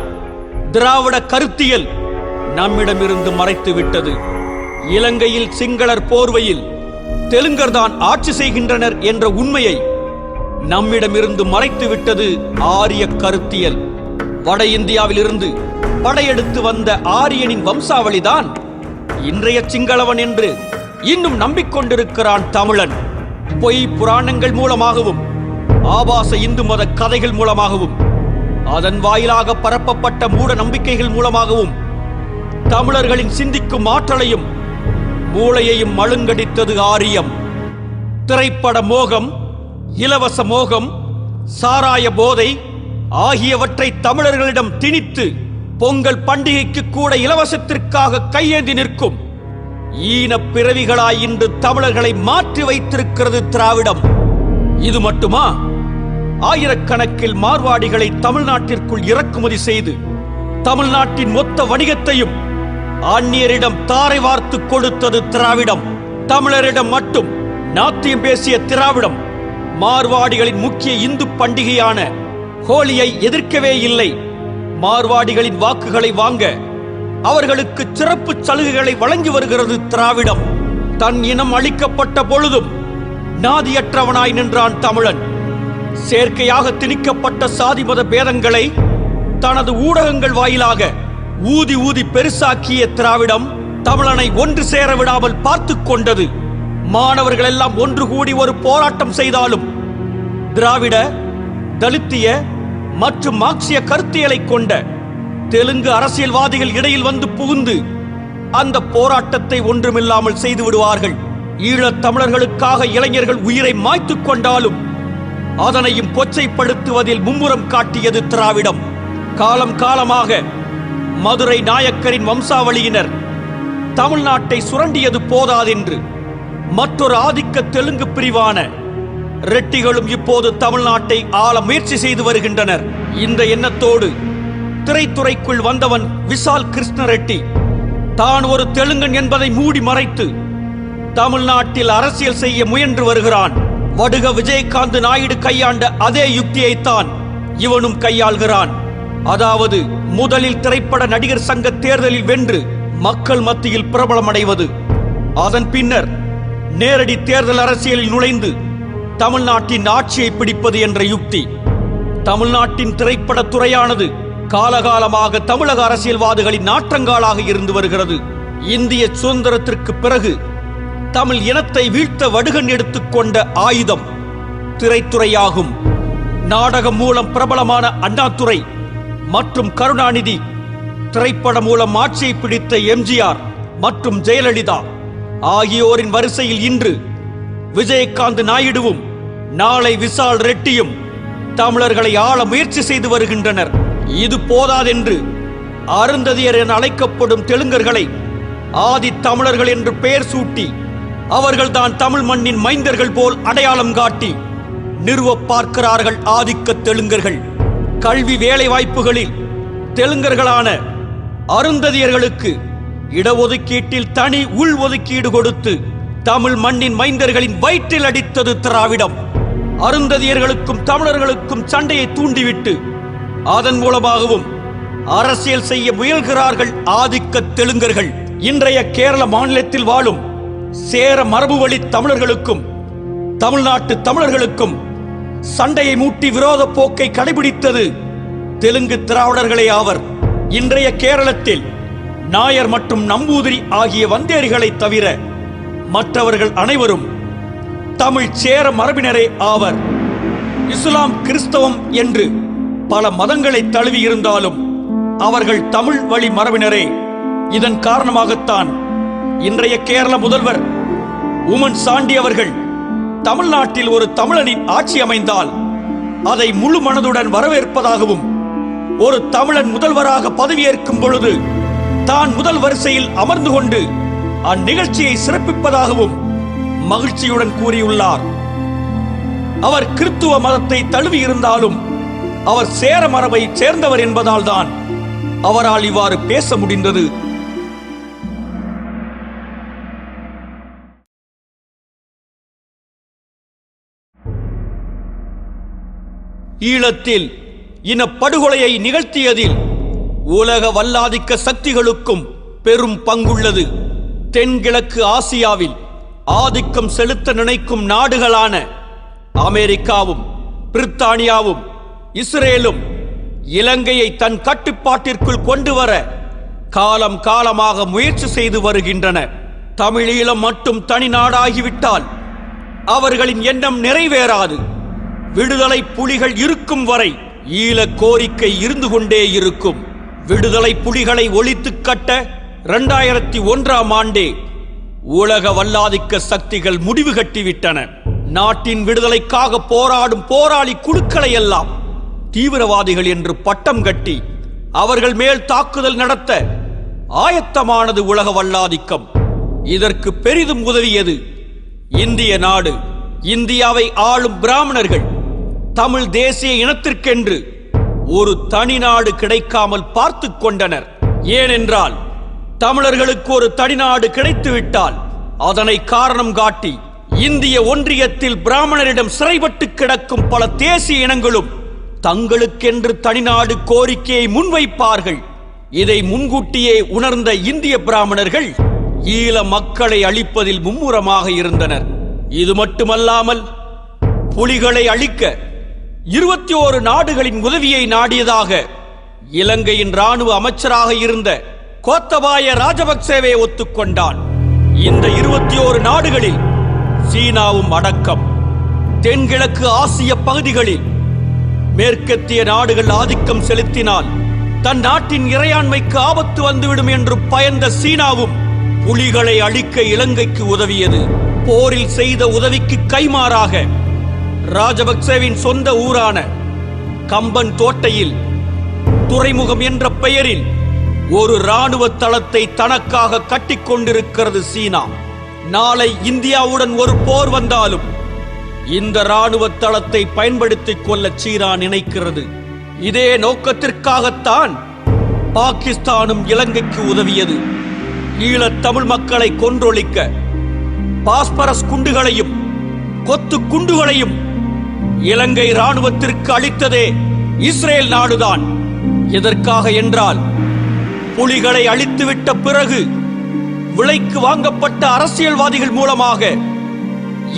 திராவிட கருத்தியல் நம்மிடமிருந்து மறைத்து விட்டது. இலங்கையில் சிங்களர் போர்வையில் தெலுங்கர்தான் ஆட்சி செய்கின்றனர் என்ற உண்மையை நம்மிடமிருந்து மறைத்து விட்டது ஆரிய கருத்தியல். வட இந்தியாவில் இருந்து படையெடுத்து வந்த ஆரியனின் வம்சாவளிதான் இன்றைய சிங்களவன் என்று இன்னும் நம்பிக்கொண்டிருக்கிறான் தமிழன். பொய் புராணங்கள் மூலமாகவும் ஆபாச இந்து மத கதைகள் மூலமாகவும் அதன் வாயிலாக பரப்பப்பட்ட மூட நம்பிக்கைகள் மூலமாகவும் தமிழர்களின் சிந்திக்கும் ஆற்றலையும் மூளையையும் மழுங்கடித்தது ஆரியம். திரைப்பட மோகம், இலவச மோகம், சாராய போதை ஆகியவற்றை தமிழர்களிடம் திணித்து பொங்கல் பண்டிகைக்கு கூட இலவசத்திற்காக கையேந்தி நிற்கும் ஈன பிறவிகளாய் இன்று தமிழர்களை மாற்றி வைத்திருக்கிறது திராவிடம். இது மட்டுமா? ஆயிரக்கணக்கில் மார்வாடிகளை தமிழ்நாட்டிற்குள் இறக்குமதி செய்து தமிழ்நாட்டின் மொத்த வணிகத்தையும் அந்நியரிடம் தாரை வார்த்து கொடுத்தது திராவிடம். தமிழரிடம் மட்டும் நாத்தியம் பேசிய திராவிடம் மார்வாடிகளின் முக்கிய இந்து பண்டிகையான ஹோலியை எதிர்க்கவே இல்லை. மார்வாடிகளின் வாக்குகளை வாங்க அவர்களுக்கு சிறப்பு சலுகைகளை வழங்கி வருகிறது திராவிடம். தன் இனம் அளிக்கப்பட்ட பொழுதும் நாதியற்றவனாய் நின்றான் தமிழன். செயற்கையாக திணிக்கப்பட்ட சாதி மத பேதங்களை தனது ஊடகங்கள் வாயிலாக ஊதி ஊதி பெருசாக்கிய திராவிடம் தமிழனை ஒன்று சேர விடாமல் பார்த்துக் கொண்டது. மாணவர்கள் எல்லாம் ஒன்று கூடி ஒரு போராட்டம் செய்தாலும் திராவிட, தலித்திய மற்றும் மார்க்சிய கருத்தியலை கொண்ட தெலுங்கு அரசியல்வாதிகள் இடையில் வந்து புகுந்து அந்த போராட்டத்தை ஒன்றுமில்லாமல் செய்து விடுவார்கள். ஈழத் தமிழர்களுக்காக இளைஞர்கள் உயிரை மாய்த்துக் கொண்டாலும் அதனையும் கொச்சைப்படுத்துவதில் மும்முரம் காட்டியது திராவிடம். காலம் காலமாக மதுரை நாயக்கரின் வம்சாவளியினர் தமிழ்நாட்டை சுரண்டியது போதாதென்று மற்றொரு ஆதிக்க தெலுங்கு பிரிவான ரெட்டிகளும் இப்போது தமிழ்நாட்டை ஆள முயற்சி செய்து வருகின்றனர். இந்த எண்ணத்தோடு திரைத்துறைக்குள் வந்தவன் விசால் கிருஷ்ண ரெட்டி தான் ஒரு தெலுங்கன் என்பதை மூடி மறைத்து தமிழ்நாட்டில் அரசியல் செய்ய முயன்று வருகிறான். வடுக விஜயகாந்த் நாயுடு கையாண்ட அதே யுக்தியைத்தான் இவனும் கையாள்கிறான். அதாவது முதலில் திரைப்பட நடிகர் சங்க தேர்தலில் வென்று மக்கள் மத்தியில் பிரபலமடைவது, அதன் பின்னர் நேரடி தேர்தல் அரசியலில் நுழைந்து தமிழ்நாட்டின் ஆட்சியை பிடிப்பது என்ற யுக்தி. தமிழ்நாட்டின் திரைப்பட துறையானது காலகாலமாக தமிழக அரசியல்வாதிகளின் நாற்றங்காலாக இருந்து வருகிறது. இந்திய சுதந்திரத்திற்கு பிறகு தமிழ் இனத்தை வீழ்த்த வடுகன் எடுத்துக்கொண்ட ஆயுதம் திரைத்துறையாகும். நாடகம் மூலம் பிரபலமான அண்ணாதுரை மற்றும் கருணாநிதி, திரைப்படம் மூலம் ஆட்சியை பிடித்த எம்ஜிஆர் மற்றும் ஜெயலலிதா ஆகியோரின் வரிசையில் இன்று விஜயகாந்த் நாயுடுவும் நாளை விசால் ரெட்டியும் தமிழர்களை ஆள முயற்சி செய்து வருகின்றனர். இது போதாதென்று அருந்ததியர் என அழைக்கப்படும் தெலுங்கர்களை ஆதி தமிழர்கள் என்று பெயர் சூட்டி அவர்கள்தான் தமிழ் மண்ணின் மைந்தர்கள் போல் அடையாளம் காட்டி நிறுவ பார்க்கிறார்கள் ஆதிக்க தெலுங்கர்கள். கல்வி வேலை வாய்ப்புகளில் தெலுங்கர்களான அருந்ததியர்களுக்கு இடஒதுக்கீட்டில் தனி உள் ஒதுக்கீடு கொடுத்து தமிழ் மண்ணின் மைந்தர்களின் வயிற்றில் அடித்தது திராவிடம். அருந்ததியர்களுக்கும் தமிழர்களுக்கும் சண்டையை தூண்டிவிட்டு அதன் மூலமாகவும் அரசியல் செய்ய முயல்கிறார்கள் ஆதிக்க தெலுங்கர்கள். இன்றைய கேரள மாநிலத்தில் வாழும் சேர மரபு வழி தமிழர்களுக்கும் தமிழ்நாட்டு தமிழர்களுக்கும் சண்டையை மூட்டி விரோத போக்கை கடைபிடித்தது தெலுங்கு திராவிடர்களே ஆவர். இன்றைய கேரளத்தில் நாயர் மற்றும் நம்பூதிரி ஆகிய வந்தேரிகளை தவிர மற்றவர்கள் அனைவரும் தமிழ் சேர மரபினரே ஆவர். இஸ்லாம், கிறிஸ்தவம் என்று பல மதங்களை தழுவி இருந்தாலும் அவர்கள் தமிழ் வழி மரபினரே. இதன் காரணமாகத்தான் இன்றைய கேரள முதல்வர் உமன் சாண்டி அவர்கள் தமிழ்நாட்டில் ஒரு தமிழனின் ஆட்சி அமைந்தால் அதை முழு மனதுடன் வரவேற்பதாகவும், ஒரு தமிழன் முதல்வராக பதவியேற்கும் பொழுது தான் முதல் வரிசையில் அமர்ந்து கொண்டு அந்நிகழ்ச்சியை சிறப்பிப்பதாகவும் மகிழ்ச்சியுடன் கூறியுள்ளார். அவர் கிறித்துவ மதத்தை தழுவி இருந்தாலும் அவர் சேர மரபை சேர்ந்தவர் என்பதால் தான் அவரால் இவ்வாறு பேச முடிந்தது. ஈழத்தில் இனப்படுகொலையை நிகழ்த்தியதில் உலக வல்லாதிக்க சக்திகளுக்கும் பெரும் பங்குள்ளது. தென்கிழக்கு ஆசியாவில் ஆதிக்கம் செலுத்த நினைக்கும் நாடுகளான அமெரிக்காவும் பிரித்தானியாவும் இஸ்ரேலும் இலங்கையை தன் கட்டுப்பாட்டிற்குள் கொண்டு வர காலம் காலமாக முயற்சி செய்து வருகின்றன. தமிழீழம் மட்டும் தனி நாடாகிவிட்டால் அவர்களின் எண்ணம் நிறைவேறாது. விடுதலை புலிகள் இருக்கும் வரை ஈழ கோரிக்கை இருந்து கொண்டே இருக்கும். விடுதலை புலிகளை ஒழித்து கட்ட 2001ஆம் ஆண்டே உலக வல்லாதிக்க சக்திகள் முடிவு கட்டிவிட்டன. நாட்டின் விடுதலைக்காக போராடும் போராளி குழுக்களை எல்லாம் தீவிரவாதிகள் என்று பட்டம் கட்டி அவர்கள் மேல் தாக்குதல் நடத்த ஆயத்தமானது உலக வல்லாதிக்கம். இதற்கு பெரிதும் உதவியது இந்திய நாடு. இந்தியாவை ஆளும் பிராமணர்கள் தமிழ் தேசிய இனத்திற்கென்று ஒரு தனி நாடு கிடைக்காமல் பார்த்து கொண்டனர். ஏனென்றால் தமிழர்களுக்கு ஒரு தனிநாடு கிடைத்துவிட்டால் அதனை காரணம் காட்டி இந்திய ஒன்றியத்தில் பிராமணரிடம் சிறைப்பட்டு கிடக்கும் பல தேசிய இனங்களும் தங்களுக்கென்று தனிநாடு கோரிக்கையை முன்வைப்பார்கள். இதை முன்கூட்டியே உணர்ந்த இந்திய பிராமணர்கள் ஈழ மக்களை அழிப்பதில் மும்முரமாக இருந்தனர். இது மட்டுமல்லாமல் புலிகளை அழிக்க 21 நாடுகளின் உதவியை நாடியதாக இலங்கையின் ராணுவ அமைச்சராக இருந்த கோத்தபாய ராஜபக்சேவை ஒத்துக்கொண்டான். இந்த 21 நாடுகளில் சீனாவும் அடக்கம். தென்கிழக்கு ஆசிய பகுதிகளில் மேற்கத்திய நாடுகள் ஆதிக்கம் செலுத்தினால் தன் நாட்டின் இறையாண்மைக்கு ஆபத்து வந்துவிடும் என்று பயந்த சீனாவும் புலிகளை அழிக்க இலங்கைக்கு உதவியது. போரில் செய்த உதவிக்கு கைமாறாக ராஜபக்சேவின் சொந்த ஊரான கம்பன் தோட்டையில் துறைமுகம் என்ற பெயரில் ஒரு ராணுவ தளத்தை தனக்காக கட்டிக்கொண்டிருக்கிறது சீனா. நாளை இந்தியாவுடன் ஒரு போர் வந்தாலும் இந்த ராணுவ தளத்தை பயன்படுத்திக் கொள்ள சீனா நினைக்கிறது. இதே நோக்கத்திற்காகத்தான் பாகிஸ்தானும் இலங்கைக்கு உதவியது. ஈழத் தமிழ் மக்களை கொன்றொழிக்க பாஸ்பரஸ் குண்டுகளையும் கொத்து குண்டுகளையும் இலங்கை ராணுவத்திற்கு அளித்ததே இஸ்ரேல் நாடுதான். எதற்காக என்றால் புலிகளை அழித்துவிட்ட பிறகு விலைக்கு வாங்கப்பட்ட அரசியல்வாதிகள் மூலமாக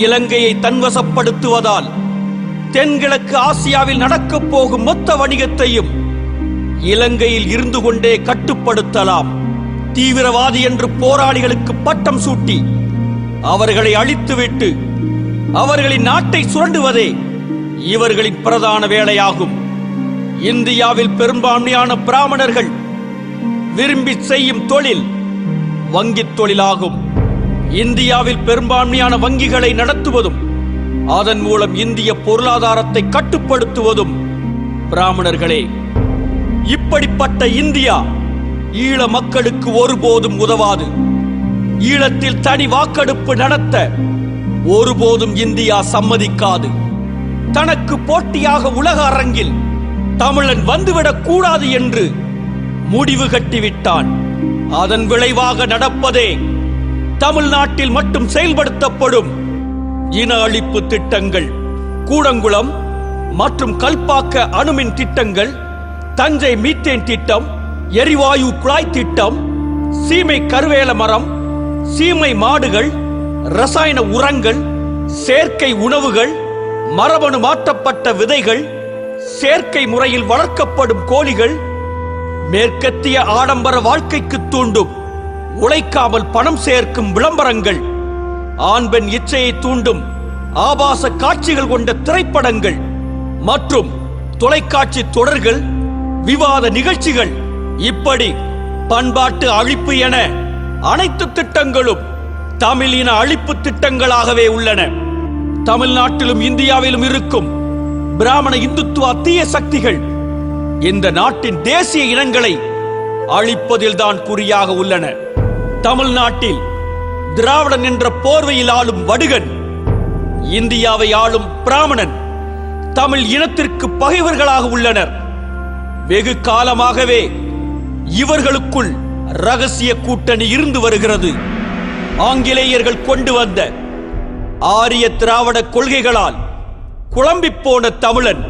இலங்கையை தன்வசப்படுத்துவதால் தென்கிழக்கு ஆசியாவில் நடக்கப் போகும் மொத்த வணிகத்தையும் இலங்கையில் இருந்து கொண்டே கட்டுப்படுத்தலாம். தீவிரவாதி என்று போராளிகளுக்கு பட்டம் சூட்டி அவர்களை அழித்துவிட்டு அவர்களின் நாட்டை சுரண்டுவதே இவர்களின் பிரதான வேலையாகும். இந்தியாவில் பெரும்பான்மையான பிராமணர்கள் விரும்பி செய்யும் தொழில் வங்கித் தொழிலாகும். இந்தியாவில் பெரும்பான்மையான வங்கிகளை நடத்துவதும் அதன் மூலம் இந்திய பொருளாதாரத்தை கட்டுப்படுத்துவதும் பிராமணர்களே. இப்படிப்பட்ட இந்தியா ஈழ மக்களுக்கு ஒருபோதும் உதவாது. ஈழத்தில் தனி வாக்கெடுப்பு நடத்த ஒருபோதும் இந்தியா சம்மதிக்காது. தனக்கு போட்டியாக உலக அரங்கில் தமிழன் வந்துவிடக் கூடாது என்று முடிவு கட்டிவிட்டான். அதன் விளைவாக நடப்பதே தமிழ்நாட்டில் மட்டும் செயல்படுத்தப்படும் இன அழிப்பு திட்டங்கள். கூடங்குளம் மற்றும் கல்பாக்க அணுமின் திட்டங்கள், தஞ்சை மீத்தேன் திட்டம், எரிவாயு குழாய் திட்டம், சீமை கருவேல மரம், சீமை மாடுகள், ரசாயன உரங்கள், செயற்கை உணவுகள், மரபணு மாற்றப்பட்ட விதைகள், செயற்கை முறையில் வளர்க்கப்படும் கோழிகள், மேற்கத்திய ஆடம்பர வாழ்க்கைக்கு தூண்டும் உழைக்காமல் பணம் சேர்க்கும் விளம்பரங்கள், ஆண் பெண் இச்சையை தூண்டும் ஆபாச காட்சிகள் கொண்ட திரைப்படங்கள், மற்றும் தொலைக்காட்சி தொடர்கள், விவாத நிகழ்ச்சிகள், இப்படி பண்பாட்டு அழிப்பு என அனைத்து திட்டங்களும் தமிழ் இன அழிப்பு திட்டங்களாகவே உள்ளன. தமிழ்நாட்டிலும் இந்தியாவிலும் இருக்கும் பிராமண இந்துத்துவ தீய சக்திகள் இந்த நாட்டின் தேசிய இனங்களை அழிப்பதில் தான் குறியாக உள்ளன. தமிழ்நாட்டில் திராவிடன் என்ற போர்வையில் ஆளும் வடுகன், இந்தியாவை ஆளும் பிராமணன் தமிழ் இனத்திற்கு பகைவர்களாக உள்ளனர். வெகு காலமாகவே இவர்களுக்குள் ரகசிய கூட்டணி இருந்து வருகிறது. ஆங்கிலேயர்கள் கொண்டு வந்த ஆரிய திராவிட கொள்கைகளால் குழம்பி போன தமிழன்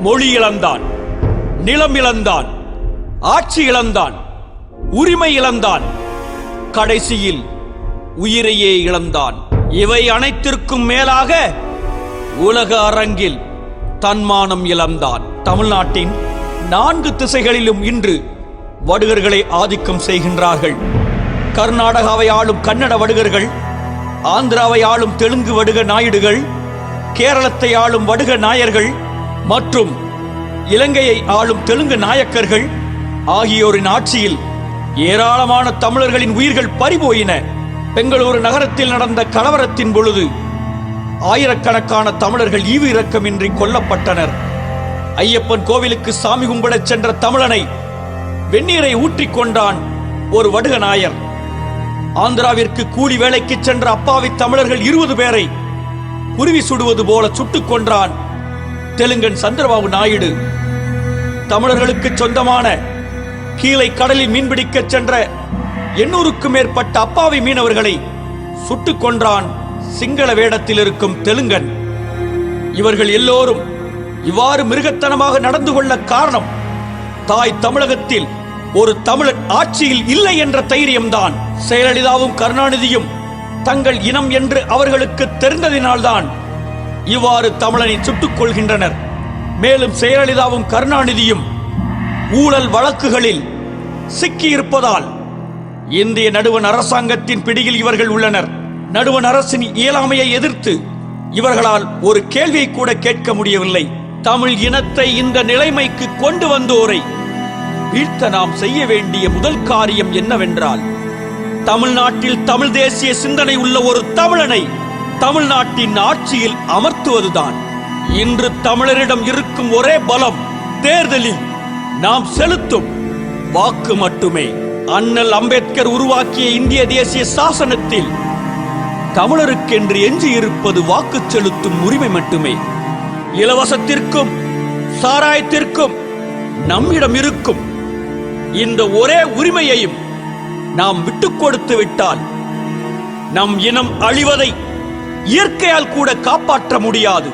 மொழி இழந்தான், நிலம் இழந்தான், ஆட்சி இழந்தான், உரிமை இழந்தான், கடைசியில் உயிரையே இழந்தான். இவை அனைத்திற்கும் மேலாக உலக அரங்கில் தன்மானம் இழந்தான். தமிழ்நாட்டின் 4 திசைகளிலும் இன்று வடுகர்களை ஆதிக்கம் செய்கின்றார்கள். கர்நாடகாவை ஆளும் கன்னட வடுகர்கள், ஆந்திராவை ஆளும் தெலுங்கு வடுக நாயுடுகள், கேரளத்தை ஆளும் வடுக நாயர்கள் மற்றும் இலங்கையை ஆளும் தெலுங்கு நாயக்கர்கள் ஆகியோரின் ஆட்சியில் ஏராளமான தமிழர்களின் உயிர்கள் பறிபோயின. பெங்களூரு நகரத்தில் நடந்த கலவரத்தின் பொழுது ஆயிரக்கணக்கான தமிழர்கள் ஈவு இரக்கமின்றி கொல்லப்பட்டனர். ஐயப்பன் கோவிலுக்கு சாமி கும்பிடச் சென்ற தமிழனை வெந்நீரை ஊற்றிக் கொண்டான் ஒரு வடுக நாயர். ஆந்திராவிற்கு கூலி வேலைக்கு சென்ற அப்பாவி தமிழர்கள் 20 பேரை குருவி சுடுவது போல சுட்டுக் கொன்றான் தெலுங்கன் சந்திரபாபு நாயுடு. தமிழர்களுக்கு சொந்தமான கீழை கடலில் மீன்பிடிக்க சென்ற 800க்கும் மேற்பட்ட அப்பாவி மீனவர்களை சுட்டுக் கொன்றான் சிங்கள வேடத்தில் இருக்கும் தெலுங்கன். இவர்கள் எல்லோரும் இவ்வாறு மிருகத்தனமாக நடந்து கொள்ள காரணம் தாய் தமிழகத்தில் ஒரு தமிழன் ஆட்சியில் இல்லை என்ற தைரியம்தான். ஜெயலலிதாவும் கருணாநிதியும் தங்கள் இனம் என்று அவர்களுக்கு தெரிந்ததினால்தான் இவ்வாறு தமிழனை சுட்டுக் கொள்கின்றனர். மேலும் ஜெயலலிதாவும் கருணாநிதியும் ஊழல் வழக்குகளில் சிக்கியிருப்பதால் இந்திய நடுவண் அரசாங்கத்தின் பிடியில் இவர்கள் உள்ளனர். நடுவண் அரசின் இயலாமையை எதிர்த்து இவர்களால் ஒரு கேள்வியை கூட கேட்க முடியவில்லை. தமிழ் இனத்தை இந்த நிலைமைக்கு கொண்டு வந்தோரை வீழ்த்த நாம் செய்ய வேண்டிய முதல் காரியம் என்னவென்றால், தமிழ்நாட்டில் தமிழ் தேசிய சிந்தனை உள்ள ஒரு தமிழனை தமிழ்நாட்டின் ஆட்சியில் அமர்த்துவதுதான். இன்று தமிழரிடம் இருக்கும் ஒரே பலம் தேர்தலில் நாம் செலுத்தும் வாக்கு மட்டுமே. அண்ணல் அம்பேத்கர் உருவாக்கிய இந்திய தேசிய சாசனத்தில் தமிழருக்கென்று எஞ்சி இருப்பது வாக்கு செலுத்தும் உரிமை மட்டுமே. இலவசத்திற்கும் சாராயத்திற்கும் நம்மிடம் இருக்கும் இந்த ஒரே உரிமையையும் நாம் விட்டுக் கொடுத்து விட்டால் நம் இனம் அழிவதை இயற்கையால் கூட காப்பாற்ற முடியாது.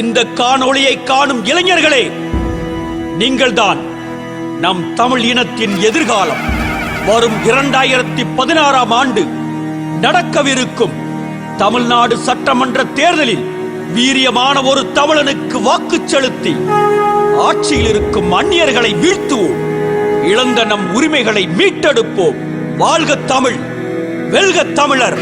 இந்த காணொளியை காணும் இளைஞர்களே, நீங்கள்தான் நம் தமிழ் இனத்தின் எதிர்காலம். வரும் 2016ஆம் ஆண்டு நடக்கவிருக்கும் தமிழ்நாடு சட்டமன்ற தேர்தலில் வீரியமான ஒரு தமிழனுக்கு வாக்கு செலுத்தி ஆட்சியில் இருக்கும் அந்நியர்களை வீழ்த்துவோம். இழந்த நம் உரிமைகளை மீட்டெடுப்போம். வாழ்க தமிழ், வெல்க தமிழர்.